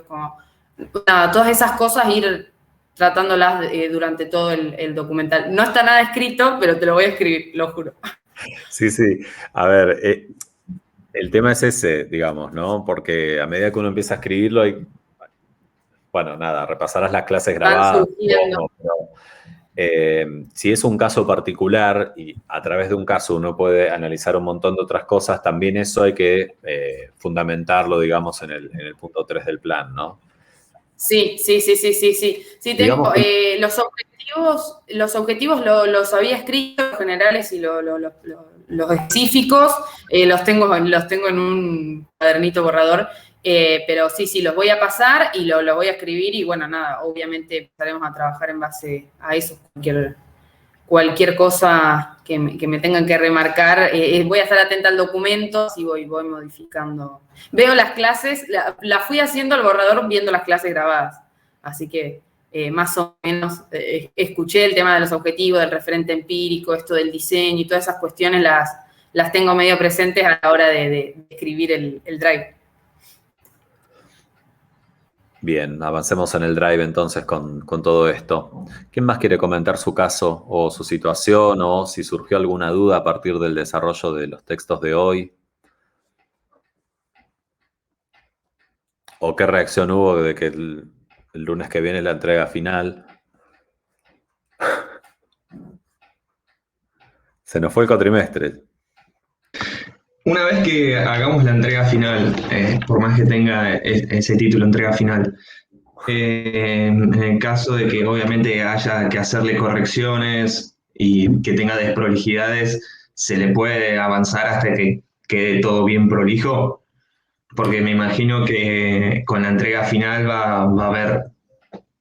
todas esas cosas, ir tratándolas durante todo el documental. No está nada escrito, pero te lo voy a escribir, lo juro. Sí. A ver, el tema es ese, digamos, ¿no? Porque a medida que uno empieza a escribirlo, bueno, nada, repasarás las clases grabadas. Si es un caso particular y a través de un caso uno puede analizar un montón de otras cosas, también eso hay que fundamentarlo, digamos, en el punto 3 del plan, ¿no? Sí. Sí, tengo los objetivos los había escrito, los generales y los específicos, los tengo en un cuadernito borrador, pero sí, los voy a pasar y los voy a escribir y bueno, nada, obviamente empezaremos a trabajar en base a eso, cualquier cosa que me tengan que remarcar, voy a estar atenta al documento, así voy modificando. Veo las clases, la fui haciendo el borrador viendo las clases grabadas, así que más o menos escuché el tema de los objetivos, del referente empírico, esto del diseño y todas esas cuestiones las tengo medio presentes a la hora de escribir el Drive. Bien, avancemos en el Drive entonces con todo esto. ¿Quién más quiere comentar su caso o su situación o si surgió alguna duda a partir del desarrollo de los textos de hoy? ¿O qué reacción hubo de que el lunes que viene la entrega final? Se nos fue el cuatrimestre. Una vez que hagamos la entrega final, por más que tenga ese título, entrega final, en el caso de que obviamente haya que hacerle correcciones y que tenga desprolijidades, ¿se le puede avanzar hasta que quede todo bien prolijo? Porque me imagino que con la entrega final va a haber,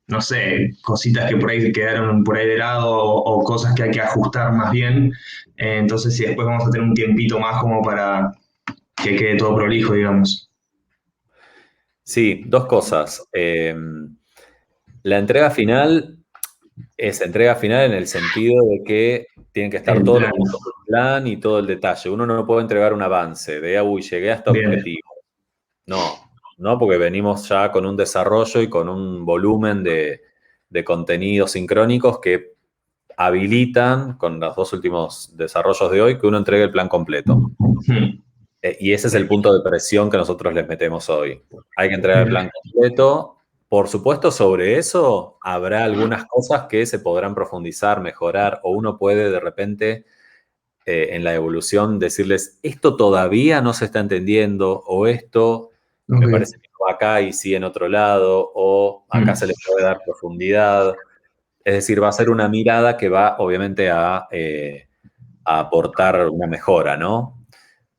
no sé, cositas que por ahí quedaron por ahí de lado o cosas que hay que ajustar más bien. Entonces, si después vamos a tener un tiempito más como para que quede todo prolijo, digamos. Sí, dos cosas. La entrega final es entrega final en el sentido de que tienen que estar todo el plan y todo el detalle. Uno no puede entregar un avance de, uy, llegué a este objetivo. No, porque venimos ya con un desarrollo y con un volumen de contenidos sincrónicos que habilitan, con los dos últimos desarrollos de hoy, que uno entregue el plan completo. Y ese es el punto de presión que nosotros les metemos hoy. Hay que entregar el plan completo por supuesto, sobre eso habrá algunas cosas que se podrán profundizar, mejorar, o uno puede de repente en la evolución decirles, esto todavía no se está entendiendo, o esto me Ok. parece que no va acá y sí en otro lado, o acá se le puede dar profundidad. Es decir, va a ser una mirada que va obviamente a aportar una mejora, ¿no?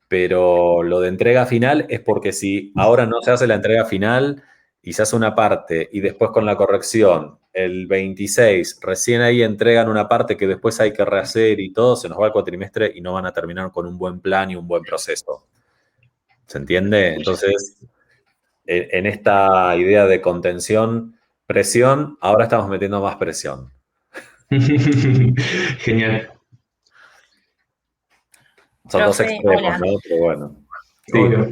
Pero lo de entrega final es porque si ahora no se hace la entrega final y se hace una parte y después con la corrección, el 26, recién ahí entregan una parte que después hay que rehacer y todo, se nos va el cuatrimestre y no van a terminar con un buen plan y un buen proceso. ¿Se entiende? Entonces, en esta idea de contención, presión, ahora estamos metiendo más presión. Genial. Son dos Profe, extremos, hola. ¿no? Pero bueno. Sí. Obvio.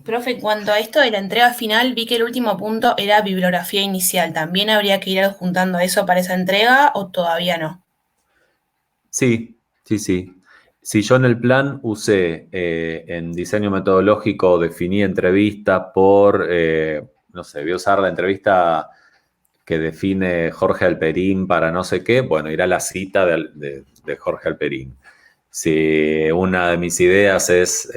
Profe, en cuanto a esto de la entrega final, vi que el último punto era bibliografía inicial. ¿También habría que ir adjuntando eso para esa entrega o todavía no? Sí, sí, sí. Si yo en el plan usé en diseño metodológico, definí entrevista por, no sé, voy a usar la entrevista que define Jorge Alperín para no sé qué, bueno, irá la cita de Jorge Alperín. Si una de mis ideas es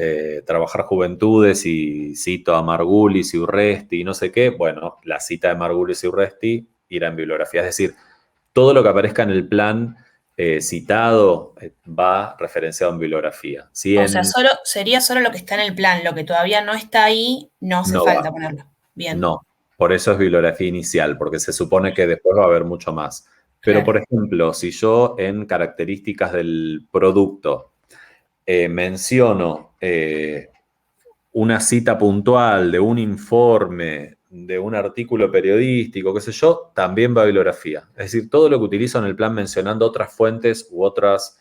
trabajar juventudes y cito a Margulis y Urresti y no sé qué, bueno, la cita de Margulis y Urresti irá en bibliografía. Es decir, todo lo que aparezca en el plan citado va referenciado en bibliografía. Si O sea, sería solo lo que está en el plan, lo que todavía no está ahí, no hace no falta va. ponerlo. Bien. No, por eso es bibliografía inicial, porque se supone que después va a haber mucho más. Pero, Claro. por ejemplo, si yo en características del producto menciono una cita puntual de un informe, de un artículo periodístico, qué sé yo, también va a bibliografía. Es decir, todo lo que utilizo en el plan mencionando otras fuentes u otras,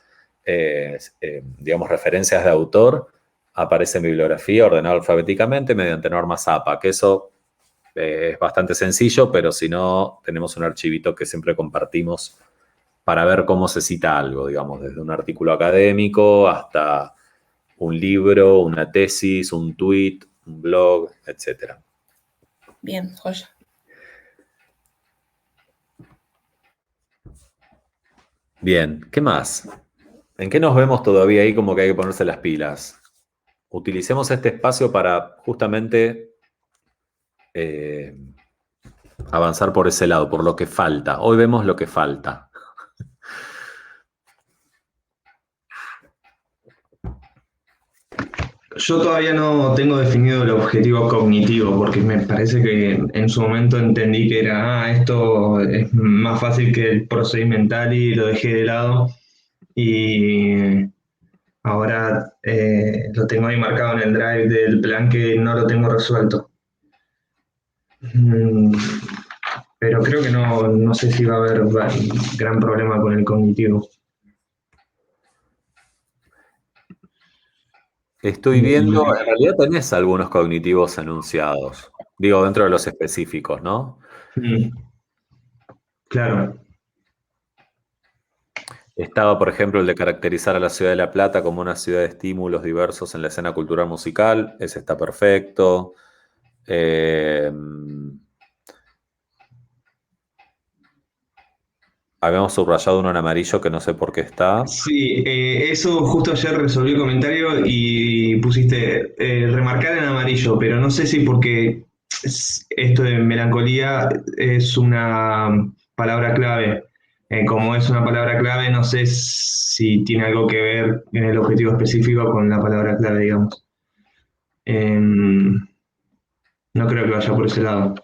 digamos, referencias de autor, aparece en bibliografía ordenado alfabéticamente mediante normas APA, que eso es bastante sencillo, pero si no, tenemos un archivito que siempre compartimos para ver cómo se cita algo, digamos, desde un artículo académico hasta un libro, una tesis, un tweet, un blog, etc. Bien, joya. Bien, ¿qué más? ¿En qué nos vemos todavía ahí como que hay que ponerse las pilas? Utilicemos este espacio para justamente avanzar por ese lado, por lo que falta. Hoy vemos lo que falta. Yo todavía no tengo definido el objetivo cognitivo, porque me parece que en su momento entendí que era, esto es más fácil que el procedimental y lo dejé de lado. Y ahora lo tengo ahí marcado en el drive del plan que no lo tengo resuelto. Pero creo que no sé si va a haber gran problema con el cognitivo. Estoy viendo, en realidad tenés algunos cognitivos enunciados. Digo, dentro de los específicos, ¿no? Claro. Estaba, por ejemplo, el de caracterizar a la ciudad de La Plata como una ciudad de estímulos diversos en la escena cultural musical. Ese está perfecto. Habíamos subrayado uno en amarillo que no sé por qué está. Sí, eso justo ayer resolví el comentario y pusiste remarcar en amarillo, pero no sé si porque esto de melancolía es una palabra clave. Como es una palabra clave, no sé si tiene algo que ver en el objetivo específico con la palabra clave, digamos. No creo que vaya por ese lado.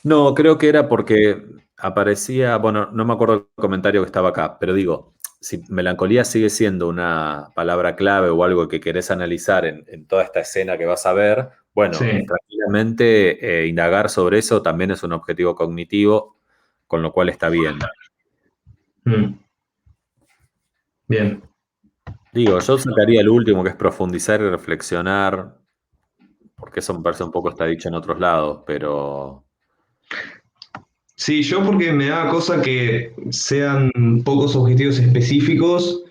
No, creo que era porque aparecía, bueno, no me acuerdo el comentario que estaba acá, pero digo, si melancolía sigue siendo una palabra clave o algo que querés analizar en toda esta escena que vas a ver, bueno, Sí. tranquilamente indagar sobre eso también es un objetivo cognitivo, con lo cual está bien. Bien. Digo, yo sacaría el último, que es profundizar y reflexionar, porque eso me parece un poco está dicho en otros lados, pero... Sí, yo porque me da cosa que sean pocos objetivos específicos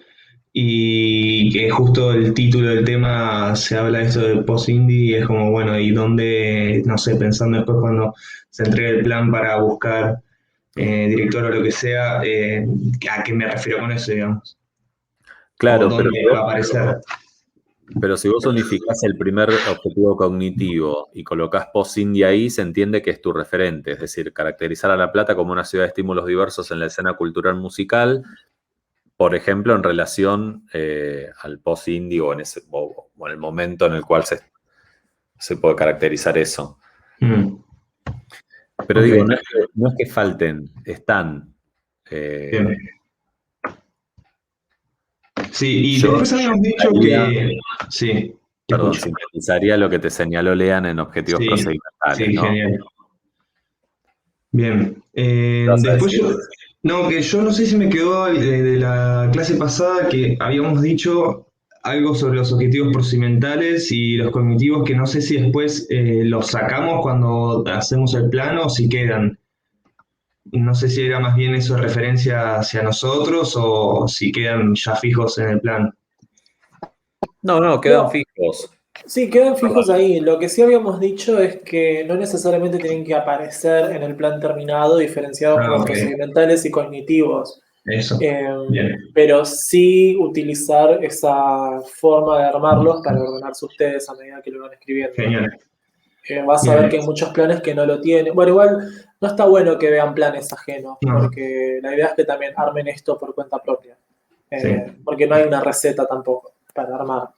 y que justo el título del tema se habla de esto de post-indie y es como, bueno, ¿y dónde, no sé, pensando después cuando se entregue el plan para buscar director o lo que sea, ¿a qué me refiero con eso, digamos? O Claro, dónde va a aparecer. pero si vos unificás el primer objetivo cognitivo y colocás post-indie ahí, se entiende que es tu referente, es decir, caracterizar a La Plata como una ciudad de estímulos diversos en la escena cultural musical, por ejemplo, en relación al post-indie o en el momento en el cual se puede caracterizar eso. Pero digo, no es que falten, están. Bien. Sí, y después habíamos dicho que... Sí, perdón, sintetizaría lo que te señaló Lean en objetivos procedimentales, sí, ¿no? genial. Bien. ¿Vas a Después decir? que yo no sé si me quedó de la clase pasada que habíamos dicho algo sobre los objetivos procedimentales y los cognitivos que no sé si después los sacamos cuando hacemos el plano o si quedan. No sé si era más bien eso referencia hacia nosotros o si quedan ya fijos en el plan. No, quedan fijos. Sí, quedan fijos ahí. Lo que sí habíamos dicho es que no necesariamente tienen que aparecer en el plan terminado, diferenciados como procedimentales y cognitivos. Eso. Bien. Pero sí utilizar esa forma de armarlos para ordenarse ustedes a medida que lo van escribiendo. Genial. Vas a ver que hay muchos planes que no lo tienen. Bueno, igual no está bueno que vean planes ajenos, porque la idea es que también armen esto por cuenta propia. Porque no hay una receta tampoco para armar.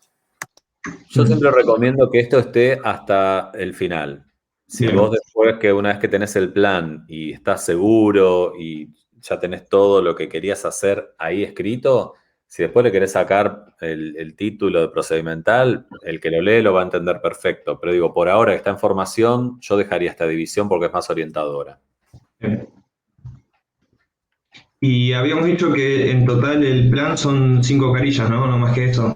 Yo siempre recomiendo que esto esté hasta el final. Si vos después que una vez que tenés el plan y estás seguro y ya tenés todo lo que querías hacer ahí escrito, si después le querés sacar el título de procedimental, el que lo lee lo va a entender perfecto. Pero digo, por ahora que está en formación, yo dejaría esta división porque es más orientadora. Y habíamos dicho que en total el plan son 5 carillas, ¿no? No más que eso.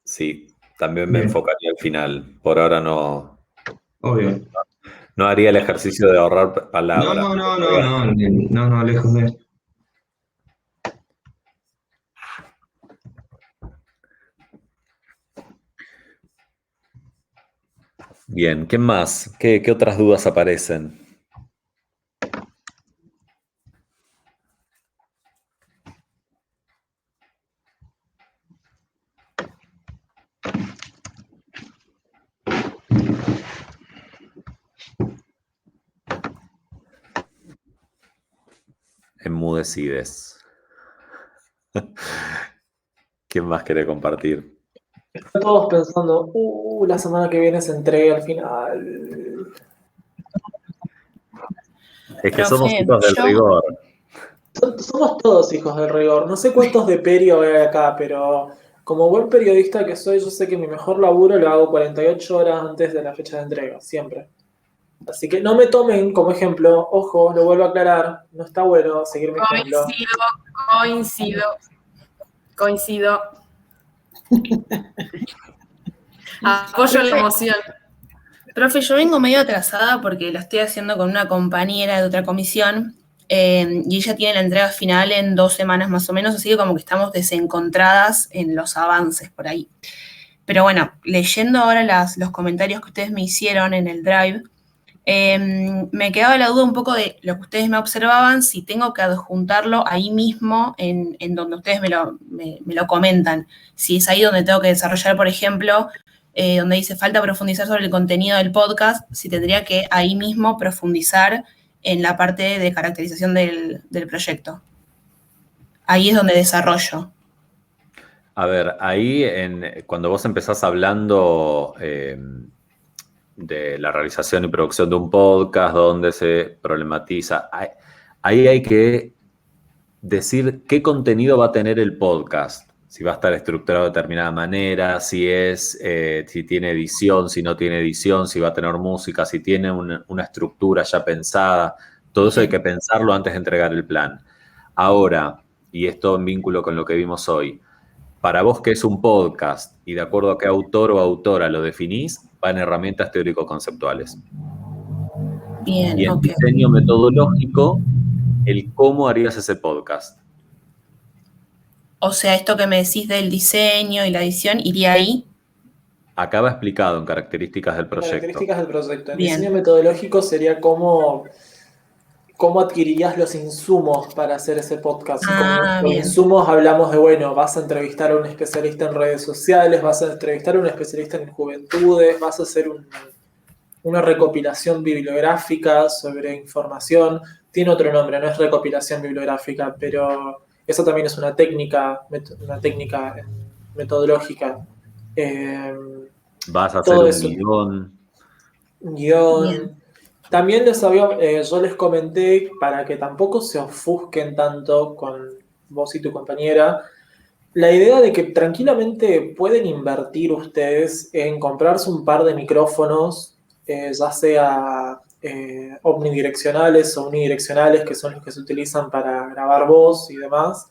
Sí, también me enfocaría al final. Por ahora no. Obvio. No haría el ejercicio de ahorrar palabras. No, lejos de eso. Bien, ¿qué más? ¿Qué otras dudas aparecen? Enmudecides. ¿Quién más quiere compartir? Están todos pensando, la semana que viene se entrega al final. Es que somos hijos del rigor. Somos todos hijos del rigor. No sé cuántos de perio hay acá, pero como buen periodista que soy, yo sé que mi mejor laburo lo hago 48 horas antes de la fecha de entrega, siempre. Así que no me tomen como ejemplo, ojo, lo vuelvo a aclarar, no está bueno seguir mi ejemplo. Coincido. Apoyo la emoción. Profe, yo vengo medio atrasada porque lo estoy haciendo con una compañera de otra comisión y ella tiene la entrega final en 2 semanas más o menos, así que como que estamos desencontradas en los avances por ahí. Pero bueno, leyendo ahora los comentarios que ustedes me hicieron en el Drive, me quedaba la duda un poco de lo que ustedes me observaban, si tengo que adjuntarlo ahí mismo en donde ustedes me lo comentan. Si es ahí donde tengo que desarrollar, por ejemplo, donde dice falta profundizar sobre el contenido del podcast, si tendría que ahí mismo profundizar en la parte de caracterización del proyecto. Ahí es donde desarrollo. A ver, ahí cuando vos empezás hablando de la realización y producción de un podcast, donde se problematiza, ahí hay que decir qué contenido va a tener el podcast. Si va a estar estructurado de determinada manera, si tiene edición, si no tiene edición, si va a tener música, si tiene una estructura ya pensada. Todo eso hay que pensarlo antes de entregar el plan. Ahora, y esto en vínculo con lo que vimos hoy, para vos que es un podcast y de acuerdo a qué autor o autora lo definís, van herramientas teórico-conceptuales. Bien, y en diseño metodológico, el cómo harías ese podcast. O sea, esto que me decís del diseño y la edición, ¿iría ahí? Acá va explicado en características del proyecto. Características del proyecto. El Bien. diseño metodológico sería cómo adquirirías los insumos para hacer ese podcast. Ah, Con bien. insumos hablamos de, bueno, vas a entrevistar a un especialista en redes sociales, vas a entrevistar a un especialista en juventudes, vas a hacer una recopilación bibliográfica sobre información. Tiene otro nombre, no es recopilación bibliográfica, pero eso también es una técnica metodológica. Vas a hacer Todo un eso. guión. Guión. También yo les comenté, para que tampoco se ofusquen tanto con vos y tu compañera, la idea de que tranquilamente pueden invertir ustedes en comprarse un par de micrófonos, ya sea omnidireccionales o unidireccionales, que son los que se utilizan para grabar voz y demás,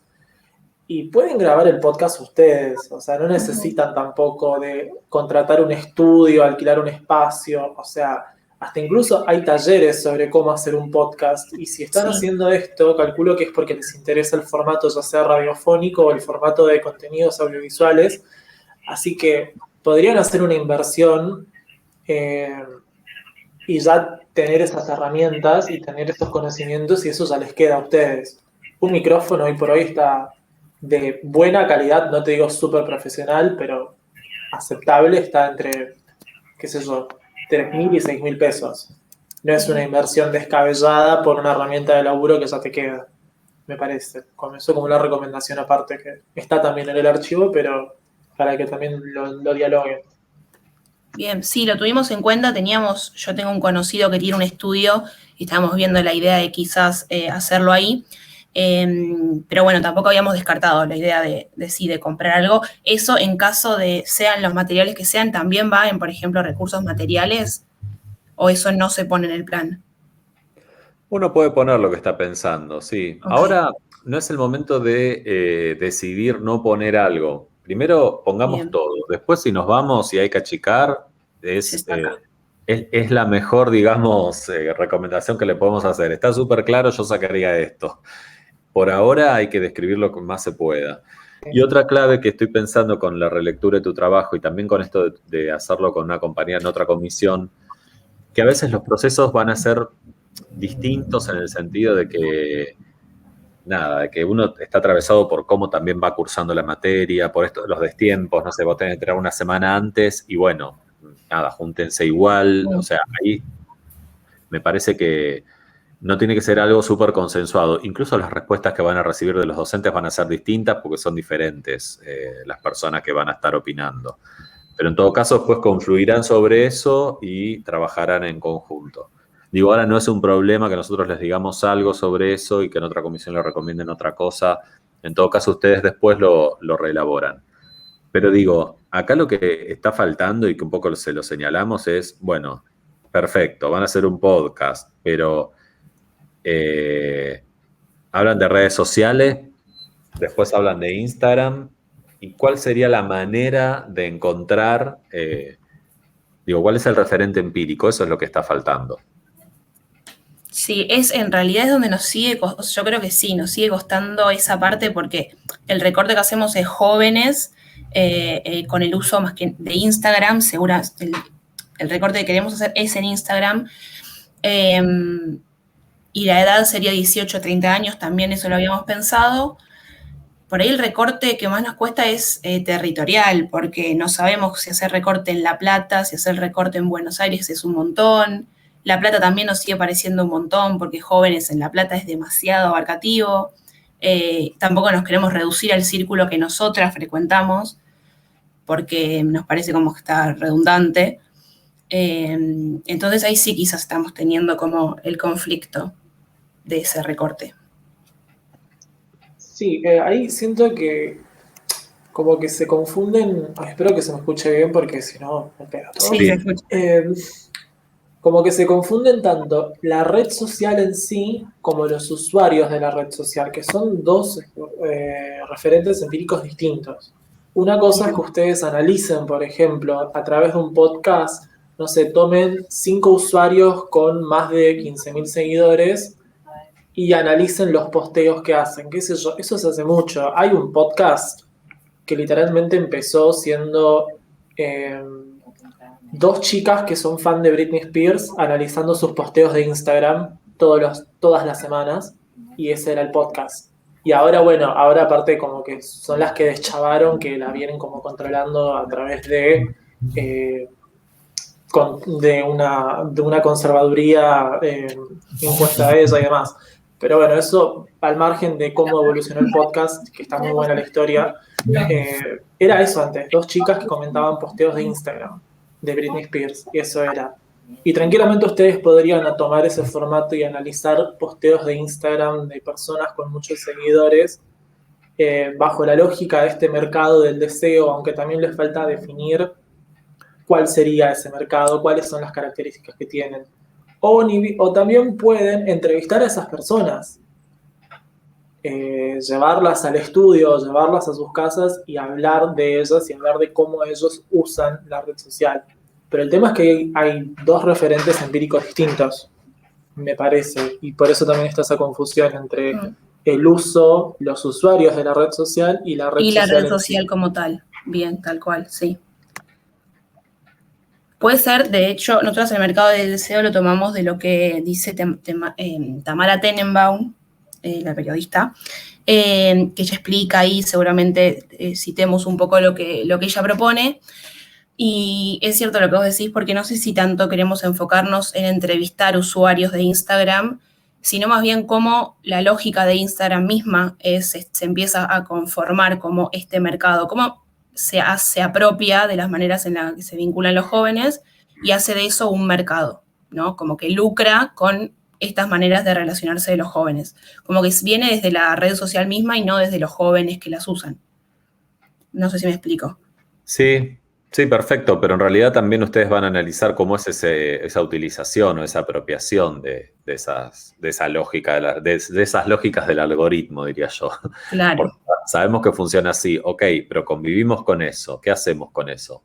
y pueden grabar el podcast ustedes. O sea, no necesitan tampoco de contratar un estudio, alquilar un espacio. O sea, hasta incluso hay talleres sobre cómo hacer un podcast. Y si están haciendo esto, calculo que es porque les interesa el formato, ya sea radiofónico o el formato de contenidos audiovisuales. Así que podrían hacer una inversión y ya tener esas herramientas y tener estos conocimientos, y eso ya les queda a ustedes. Un micrófono hoy por hoy está de buena calidad, no te digo súper profesional, pero aceptable, está entre, qué sé yo, 3.000 y 6.000 pesos. No es una inversión descabellada por una herramienta de laburo que ya te queda, me parece. Comenzó como una recomendación aparte que está también en el archivo, pero para que también lo dialoguen. Bien, sí, lo tuvimos en cuenta. Yo tengo un conocido que tiene un estudio y estábamos viendo la idea de quizás hacerlo ahí. Pero bueno, tampoco habíamos descartado la idea de comprar algo. Eso, en caso de sean los materiales que sean, ¿también va en, por ejemplo, recursos materiales? ¿O eso no se pone en el plan? Uno puede poner lo que está pensando, sí. Okay. Ahora no es el momento de decidir no poner algo. Primero pongamos Bien. todo. Después, si nos vamos y hay que achicar, es la mejor, digamos, recomendación que le podemos hacer. Está súper claro, yo sacaría esto. Por ahora hay que describir lo que más se pueda. Y otra clave que estoy pensando con la relectura de tu trabajo y también con esto de hacerlo con una compañía en otra comisión, que a veces los procesos van a ser distintos en el sentido de que, de que uno está atravesado por cómo también va cursando la materia, por esto, los destiempos, no sé, vos tenés que entrar una semana antes y bueno, júntense igual. O sea, ahí me parece que no tiene que ser algo súper consensuado. Incluso las respuestas que van a recibir de los docentes van a ser distintas porque son diferentes las personas que van a estar opinando. Pero en todo caso, después confluirán sobre eso y trabajarán en conjunto. Digo, ahora no es un problema que nosotros les digamos algo sobre eso y que en otra comisión le recomienden otra cosa. En todo caso, ustedes después lo reelaboran. Pero digo, acá lo que está faltando y que un poco se lo señalamos es, bueno, perfecto, van a hacer un podcast, pero hablan de redes sociales, después hablan de Instagram. ¿Y cuál sería la manera de encontrar, cuál es el referente empírico? Eso es lo que está faltando. Sí, en realidad es donde nos sigue, yo creo que sí, nos sigue costando esa parte porque el recorte que hacemos es jóvenes, con el uso más que de Instagram, seguro el recorte que queremos hacer es en Instagram, y la edad sería 18 a 30 años, también eso lo habíamos pensado. Por ahí el recorte que más nos cuesta es territorial, porque no sabemos si hacer recorte en La Plata, si hacer recorte en Buenos Aires es un montón. La Plata también nos sigue pareciendo un montón, porque jóvenes en La Plata es demasiado abarcativo. Tampoco nos queremos reducir al círculo que nosotras frecuentamos, porque nos parece como que está redundante. Entonces ahí sí quizás estamos teniendo como el conflicto de ese recorte. Sí, ahí siento que como que se confunden. Espero que se me escuche bien porque si no me pega todo. Sí, se escucha. Como que se confunden tanto la red social en sí como los usuarios de la red social, que son dos referentes empíricos distintos. Una cosa es que ustedes analicen, por ejemplo, a través de un podcast, no sé, tomen 5 usuarios con más de 15.000 seguidores y analicen los posteos que hacen, qué sé yo, eso se hace mucho. Hay un podcast que literalmente empezó siendo 2 chicas que son fan de Britney Spears analizando sus posteos de Instagram todas las semanas, y ese era el podcast. Y ahora, bueno, ahora aparte como que son las que deschavaron, que la vienen como controlando a través de una conservaduría impuesta a ella y demás. Pero bueno, eso al margen de cómo evolucionó el podcast, que está muy buena la historia, era eso antes, 2 chicas que comentaban posteos de Instagram de Britney Spears, y eso era. Y tranquilamente ustedes podrían tomar ese formato y analizar posteos de Instagram de personas con muchos seguidores bajo la lógica de este mercado del deseo, aunque también les falta definir cuál sería ese mercado, cuáles son las características que tienen. O también pueden entrevistar a esas personas, llevarlas al estudio, llevarlas a sus casas y hablar de ellas y hablar de cómo ellos usan la red social. Pero el tema es que hay 2 referentes empíricos distintos, me parece, y por eso también está esa confusión entre el uso, los usuarios de la red social y la red social. Y la red social como tal, bien, tal cual, sí. Puede ser, de hecho, nosotros en el mercado del deseo lo tomamos de lo que dice Tamara Tenenbaum, la periodista, que ella explica ahí, seguramente citemos un poco lo que ella propone. Y es cierto lo que vos decís, porque no sé si tanto queremos enfocarnos en entrevistar usuarios de Instagram, sino más bien cómo la lógica de Instagram misma se empieza a conformar como este mercado, cómo se apropia de las maneras en las que se vinculan los jóvenes y hace de eso un mercado, ¿no? Como que lucra con estas maneras de relacionarse de los jóvenes. Como que viene desde la red social misma y no desde los jóvenes que las usan. No sé si me explico. Sí, sí, perfecto, pero en realidad también ustedes van a analizar cómo es esa utilización o esa apropiación de esa lógica, de esas lógicas del algoritmo, diría yo. Claro. Porque sabemos que funciona así, ok, pero convivimos con eso, ¿qué hacemos con eso?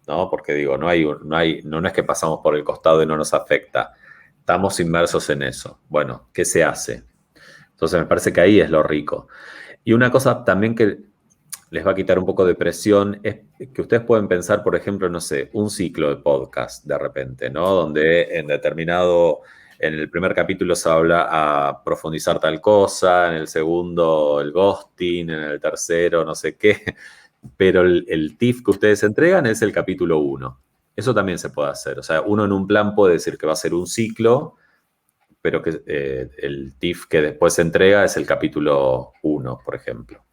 ¿No? Porque digo, no es que pasamos por el costado y no nos afecta, estamos inmersos en eso. Bueno, ¿qué se hace? Entonces me parece que ahí es lo rico. Y una cosa también que les va a quitar un poco de presión es que ustedes pueden pensar, por ejemplo, no sé, un ciclo de podcast de repente, ¿no? Donde en el primer capítulo se habla a profundizar tal cosa, en el segundo el ghosting, en el tercero no sé qué, pero el TIF que ustedes entregan es el capítulo 1. Eso también se puede hacer. O sea, uno en un plan puede decir que va a ser un ciclo, pero que el TIF que después se entrega es el capítulo 1, por ejemplo.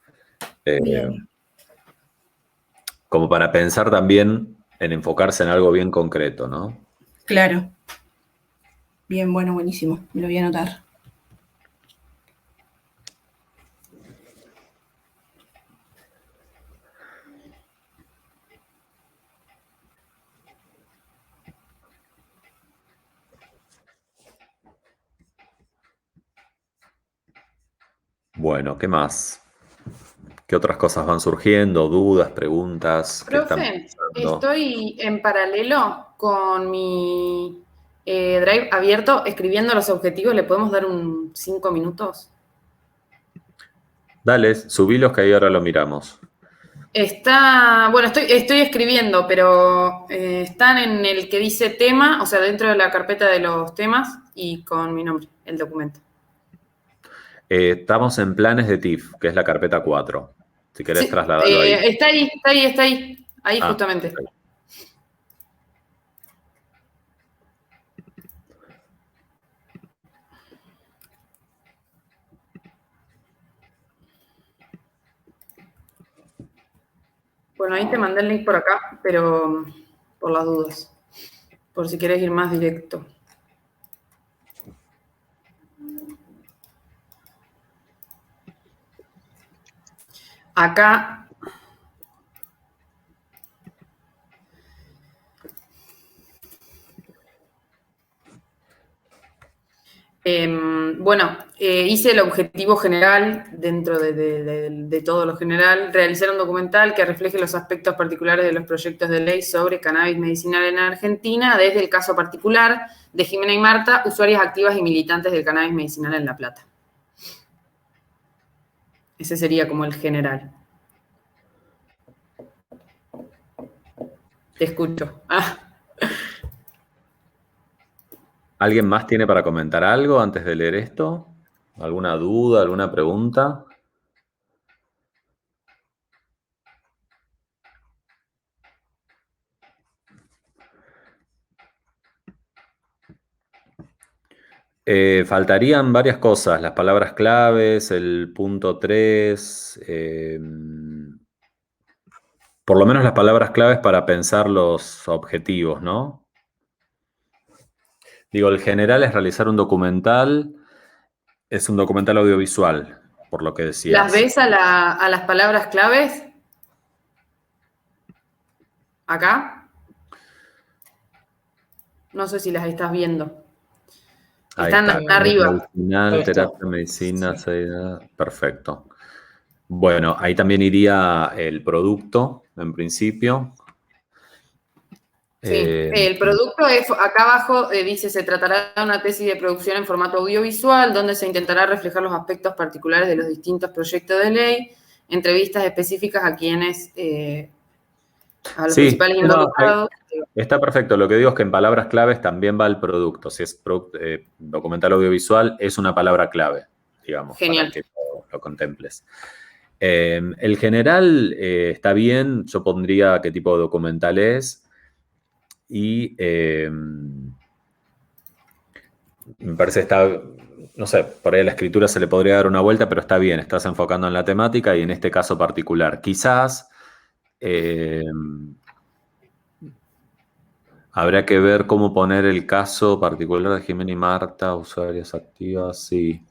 Como para pensar también en enfocarse en algo bien concreto, ¿no? Claro. Bien, bueno, buenísimo. Me lo voy a anotar. Bueno, ¿qué más? ¿Qué otras cosas van surgiendo? ¿Dudas, preguntas? ¿Qué están Profe, pensando? estoy en paralelo con mi Drive abierto escribiendo los objetivos. ¿Le podemos dar 5 minutos? Dale, subilos que ahí ahora lo miramos. Bueno, estoy escribiendo, pero están en el que dice tema, o sea, dentro de la carpeta de los temas y con mi nombre, el documento. Estamos en planes de TIF, que es la carpeta 4. Si querés Sí, trasladarlo ahí. está ahí. Ahí justamente. Perfecto. Bueno, ahí te mandé el link por acá, pero por las dudas, por si querés ir más directo. Acá hice el objetivo general dentro de todo lo general, realizar un documental que refleje los aspectos particulares de los proyectos de ley sobre cannabis medicinal en Argentina, desde el caso particular de Jimena y Marta, usuarias activas y militantes del cannabis medicinal en La Plata. Ese sería como el general. Te escucho. ¿Alguien más tiene para comentar algo antes de leer esto? ¿Alguna duda, alguna pregunta? Faltarían varias cosas, las palabras claves, el punto 3, por lo menos las palabras claves para pensar los objetivos, ¿no? Digo, el general es realizar un documental, es un documental audiovisual, por lo que decías. ¿Las ves a las palabras claves? ¿Acá? No sé si las estás viendo. Ahí Están está. arriba. Medicinal, Ahí está. terapia, medicina, Sí. perfecto. Bueno, ahí también iría el producto, en principio. Sí, el producto es, acá abajo dice, se tratará de una tesis de producción en formato audiovisual, donde se intentará reflejar los aspectos particulares de los distintos proyectos de ley, entrevistas específicas a quienes, a los Sí, principales no, involucrados. está perfecto. Lo que digo es que en palabras claves también va el producto. Si es documental audiovisual, es una palabra clave, digamos, Genial. para que lo contemples. El general está bien, yo pondría qué tipo de documental es y me parece está, no sé, por ahí a la escritura se le podría dar una vuelta, pero está bien, estás enfocando en la temática y en este caso particular. Quizás habrá que ver cómo poner el caso particular de Jimena y Marta, usuarias activas, sí.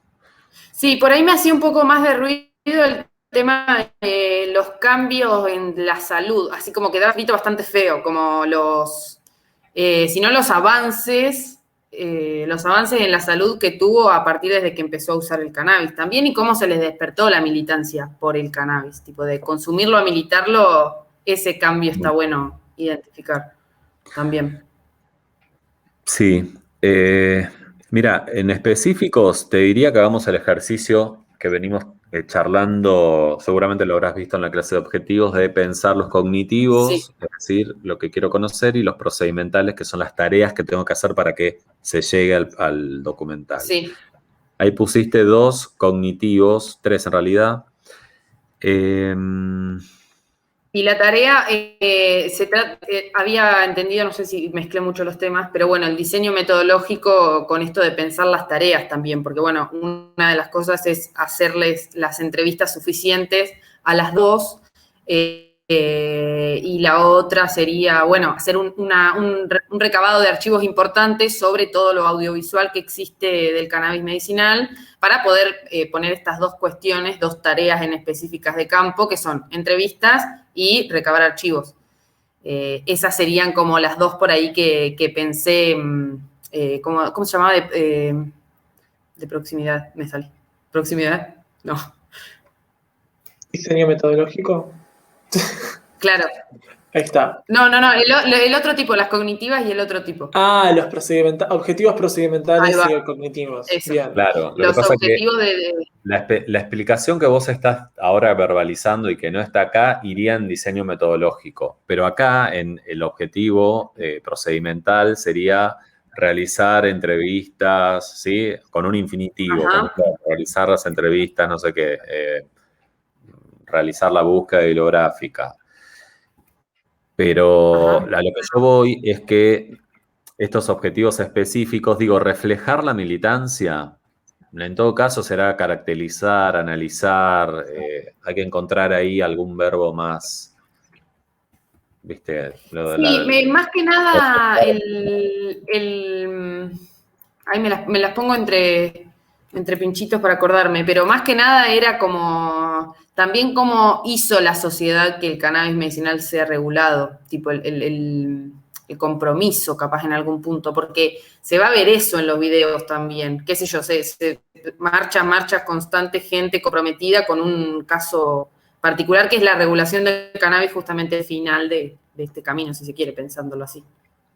Sí, por ahí me hacía un poco más de ruido el tema de los cambios en la salud, así como que da escrito bastante feo, como los, si no los avances en la salud que tuvo a partir desde que empezó a usar el cannabis también y cómo se les despertó la militancia por el cannabis, tipo de consumirlo a militarlo, ese cambio está bueno identificar también. Sí. Mira, en específicos te diría que hagamos el ejercicio que venimos charlando, seguramente lo habrás visto en la clase de objetivos, de pensar los cognitivos, Sí. es decir, lo que quiero conocer, y los procedimentales, que son las tareas que tengo que hacer para que se llegue al documental. Sí. Ahí pusiste 2 cognitivos, 3 en realidad. Y la tarea, había entendido, no sé si mezclé mucho los temas, pero bueno, el diseño metodológico con esto de pensar las tareas también, porque bueno, una de las cosas es hacerles las entrevistas suficientes a las dos, y la otra sería, bueno, hacer un recabado de archivos importantes sobre todo lo audiovisual que existe del cannabis medicinal, para poder poner estas dos cuestiones, 2 tareas en específicas de campo, que son entrevistas y recabar archivos. Esas serían como las 2 por ahí que pensé, ¿cómo se llamaba? De proximidad, me salí. ¿Proximidad? No. Diseño metodológico. Claro. Ahí está. No, el otro tipo, las cognitivas y el otro tipo. Ah, los objetivos procedimentales Ahí va. y cognitivos. Eso. Bien. Claro, lo que Los pasa es que objetivos la explicación que vos estás ahora verbalizando y que no está acá iría en diseño metodológico, pero acá en el objetivo procedimental sería realizar entrevistas, ¿sí? Con un infinitivo, Ajá. como realizar las entrevistas, no sé qué, realizar la búsqueda bibliográfica. Pero Ajá. a lo que yo voy es que estos objetivos específicos, digo, reflejar la militancia, en todo caso será caracterizar, analizar, hay que encontrar ahí algún verbo más, ¿viste? Sí, más que nada ahí me las pongo entre pinchitos para acordarme, pero más que nada era como también cómo hizo la sociedad que el cannabis medicinal sea regulado, tipo el compromiso capaz en algún punto, porque se va a ver eso en los videos también, qué sé yo, marchas constantes, gente comprometida con un caso particular que es la regulación del cannabis justamente final de este camino, si se quiere, pensándolo así.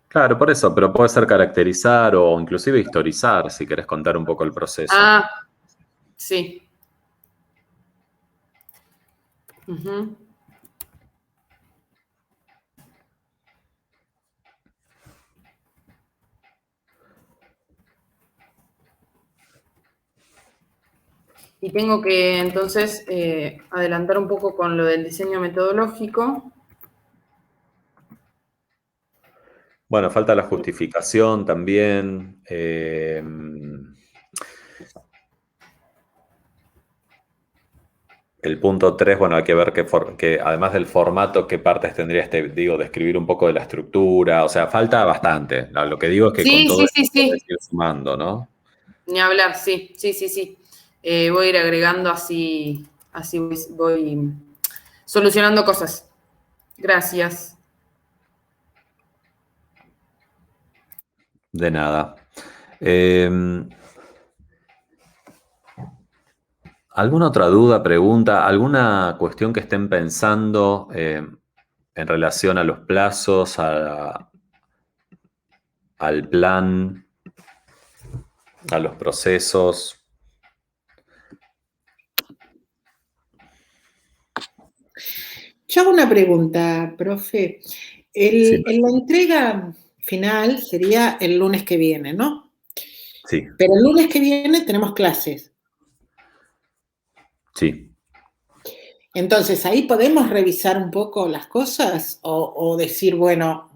Claro, por eso, pero puede ser caracterizar o inclusive historizar, si querés contar un poco el proceso. Ah, sí. Ujú. Y tengo que entonces adelantar un poco con lo del diseño metodológico. Bueno, falta la justificación también. El punto 3, bueno, hay que ver que además del formato, qué partes tendría describir un poco de la estructura. O sea, falta bastante. Lo que digo es que con Sí, todo sí, esto sí, podés sí. ir sumando, ¿no? Ni hablar, sí, sí, sí, sí. Voy a ir agregando así voy solucionando cosas. Gracias. De nada. Eh, ¿Alguna otra duda, pregunta, alguna cuestión que estén pensando en relación a los plazos, al plan, a los procesos? Yo hago una pregunta, profe. Sí. La entrega final sería el lunes que viene, ¿no? Sí, Pero el lunes que viene tenemos clases. sí. Entonces, ahí podemos revisar un poco las cosas o decir, bueno,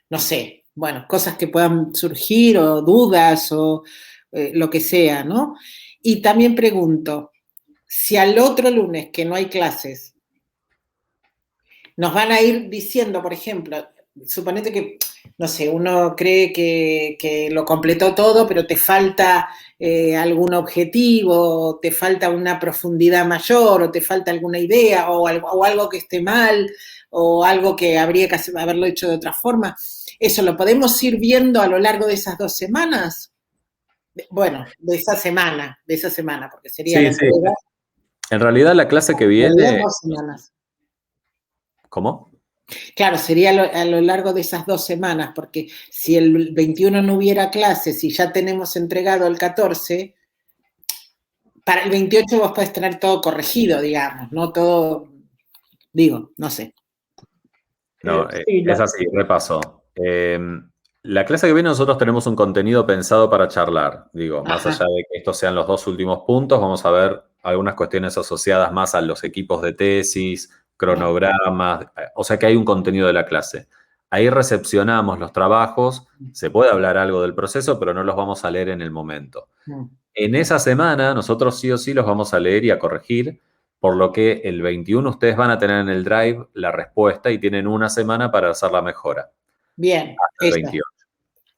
no sé, bueno, cosas que puedan surgir o dudas o lo que sea, ¿no? Y también pregunto, si al otro lunes que no hay clases, nos van a ir diciendo, por ejemplo, suponete que, no sé, uno cree que lo completó todo, pero te falta algún objetivo, te falta una profundidad mayor, o te falta alguna idea, o algo que esté mal, o algo que habría que haberlo hecho de otra forma. ¿Eso lo podemos ir viendo a lo largo de esas 2 semanas? Bueno, de esa semana, porque sería la Sí, sí. entrega. En realidad la clase que En realidad viene... 2 semanas. ¿Cómo? Claro, sería a lo largo de esas 2 semanas, porque si el 21 no hubiera clases y ya tenemos entregado el 14, para el 28 vos podés tener todo corregido, digamos, no todo, digo, no sé. No, Sí, es así, repaso. La clase que viene nosotros tenemos un contenido pensado para charlar. Digo, más Ajá, allá de que estos sean los 2 últimos puntos, vamos a ver algunas cuestiones asociadas más a los equipos de tesis, cronogramas, o sea que hay un contenido de la clase. Ahí recepcionamos los trabajos, se puede hablar algo del proceso, pero no los vamos a leer en el momento. En esa semana nosotros sí o sí los vamos a leer y a corregir, por lo que el 21 ustedes van a tener en el Drive la respuesta y tienen una semana para hacer la mejora. bien, Hasta el eso, 28.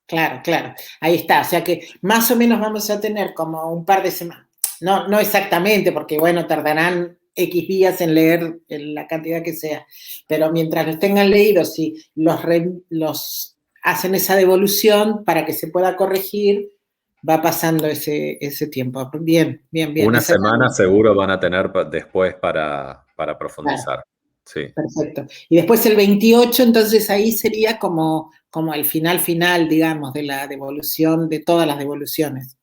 claro, claro, ahí está, o sea que más o menos vamos a tener como un par de semanas, no exactamente, porque bueno, tardarán X días en leer la cantidad que sea, pero mientras los tengan leídos y los hacen esa devolución para que se pueda corregir, va pasando ese tiempo. Bien, bien, bien. Una semana seguro van a tener después para Claro, profundizar. Sí, perfecto. Y después el 28, entonces ahí sería como el final, digamos, de la devolución, de todas las devoluciones.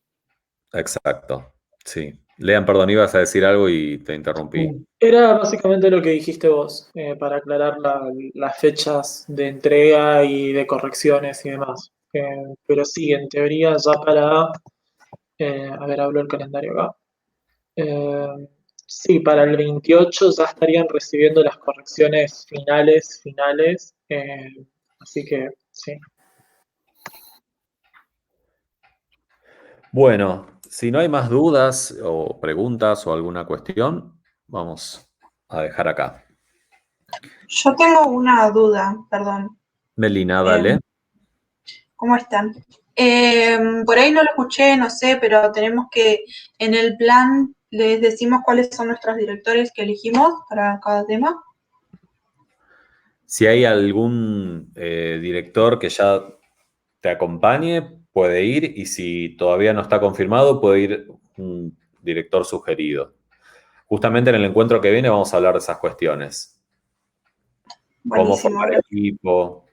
exacto. Sí. Lean, perdón, ibas a decir algo y te interrumpí. era básicamente lo que dijiste vos, para aclarar las fechas de entrega y de correcciones y demás. Pero sí, en teoría ya a ver, hablo el calendario acá. Eh, sí, para el 28 ya estarían recibiendo las correcciones finales. Así que sí. Bueno, si no hay más dudas o preguntas o alguna cuestión, vamos a dejar acá. Yo tengo una duda, perdón. Melina, Eh, dale. ¿Cómo están? Por ahí no lo escuché, no sé, pero tenemos que, en el plan, les decimos cuáles son nuestros directores que elegimos para cada tema. Si hay algún director que ya te acompañe, puede ir, y si todavía no está confirmado, puede ir un director sugerido. Justamente en el encuentro que viene vamos a hablar de esas cuestiones. Cómo Buenísimo. formar equipo.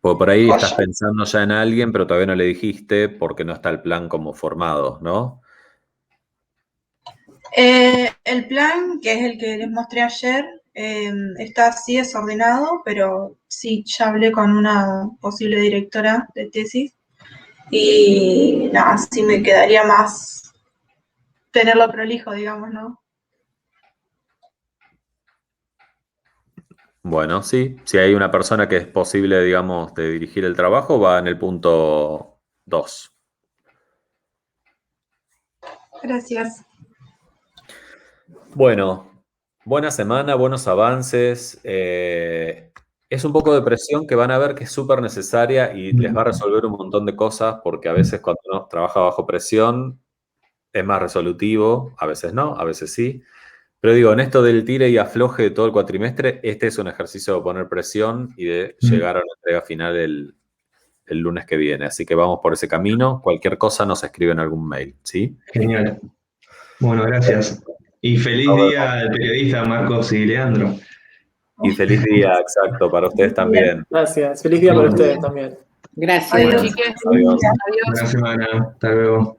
Porque por ahí estás pensando ya en alguien, pero todavía no le dijiste porque no está el plan como formado, ¿no? El plan, que es el que les mostré ayer, está así desordenado, pero sí, ya hablé con una posible directora de tesis y nada, sí me quedaría más tenerlo prolijo, digamos, ¿no? Bueno, sí, si hay una persona que es posible, digamos, de dirigir el trabajo, va en el punto 2. Gracias. Bueno, buena semana, buenos avances. Es un poco de presión que van a ver que es súper necesaria y les va a resolver un montón de cosas, porque a veces cuando uno trabaja bajo presión es más resolutivo, a veces no, a veces sí. Pero digo, en esto del tire y afloje de todo el cuatrimestre, este es un ejercicio de poner presión y de llegar a una entrega final el lunes que viene. Así que vamos por ese camino. Cualquier cosa nos escriben algún mail, ¿sí? Genial. Bueno, gracias. Y feliz día al periodista Marcos y Leandro. Y feliz día, exacto, para ustedes también. Gracias. Feliz día para ustedes también. Gracias. Adiós. Chiques, Adiós. adiós. Buena semana. Hasta luego.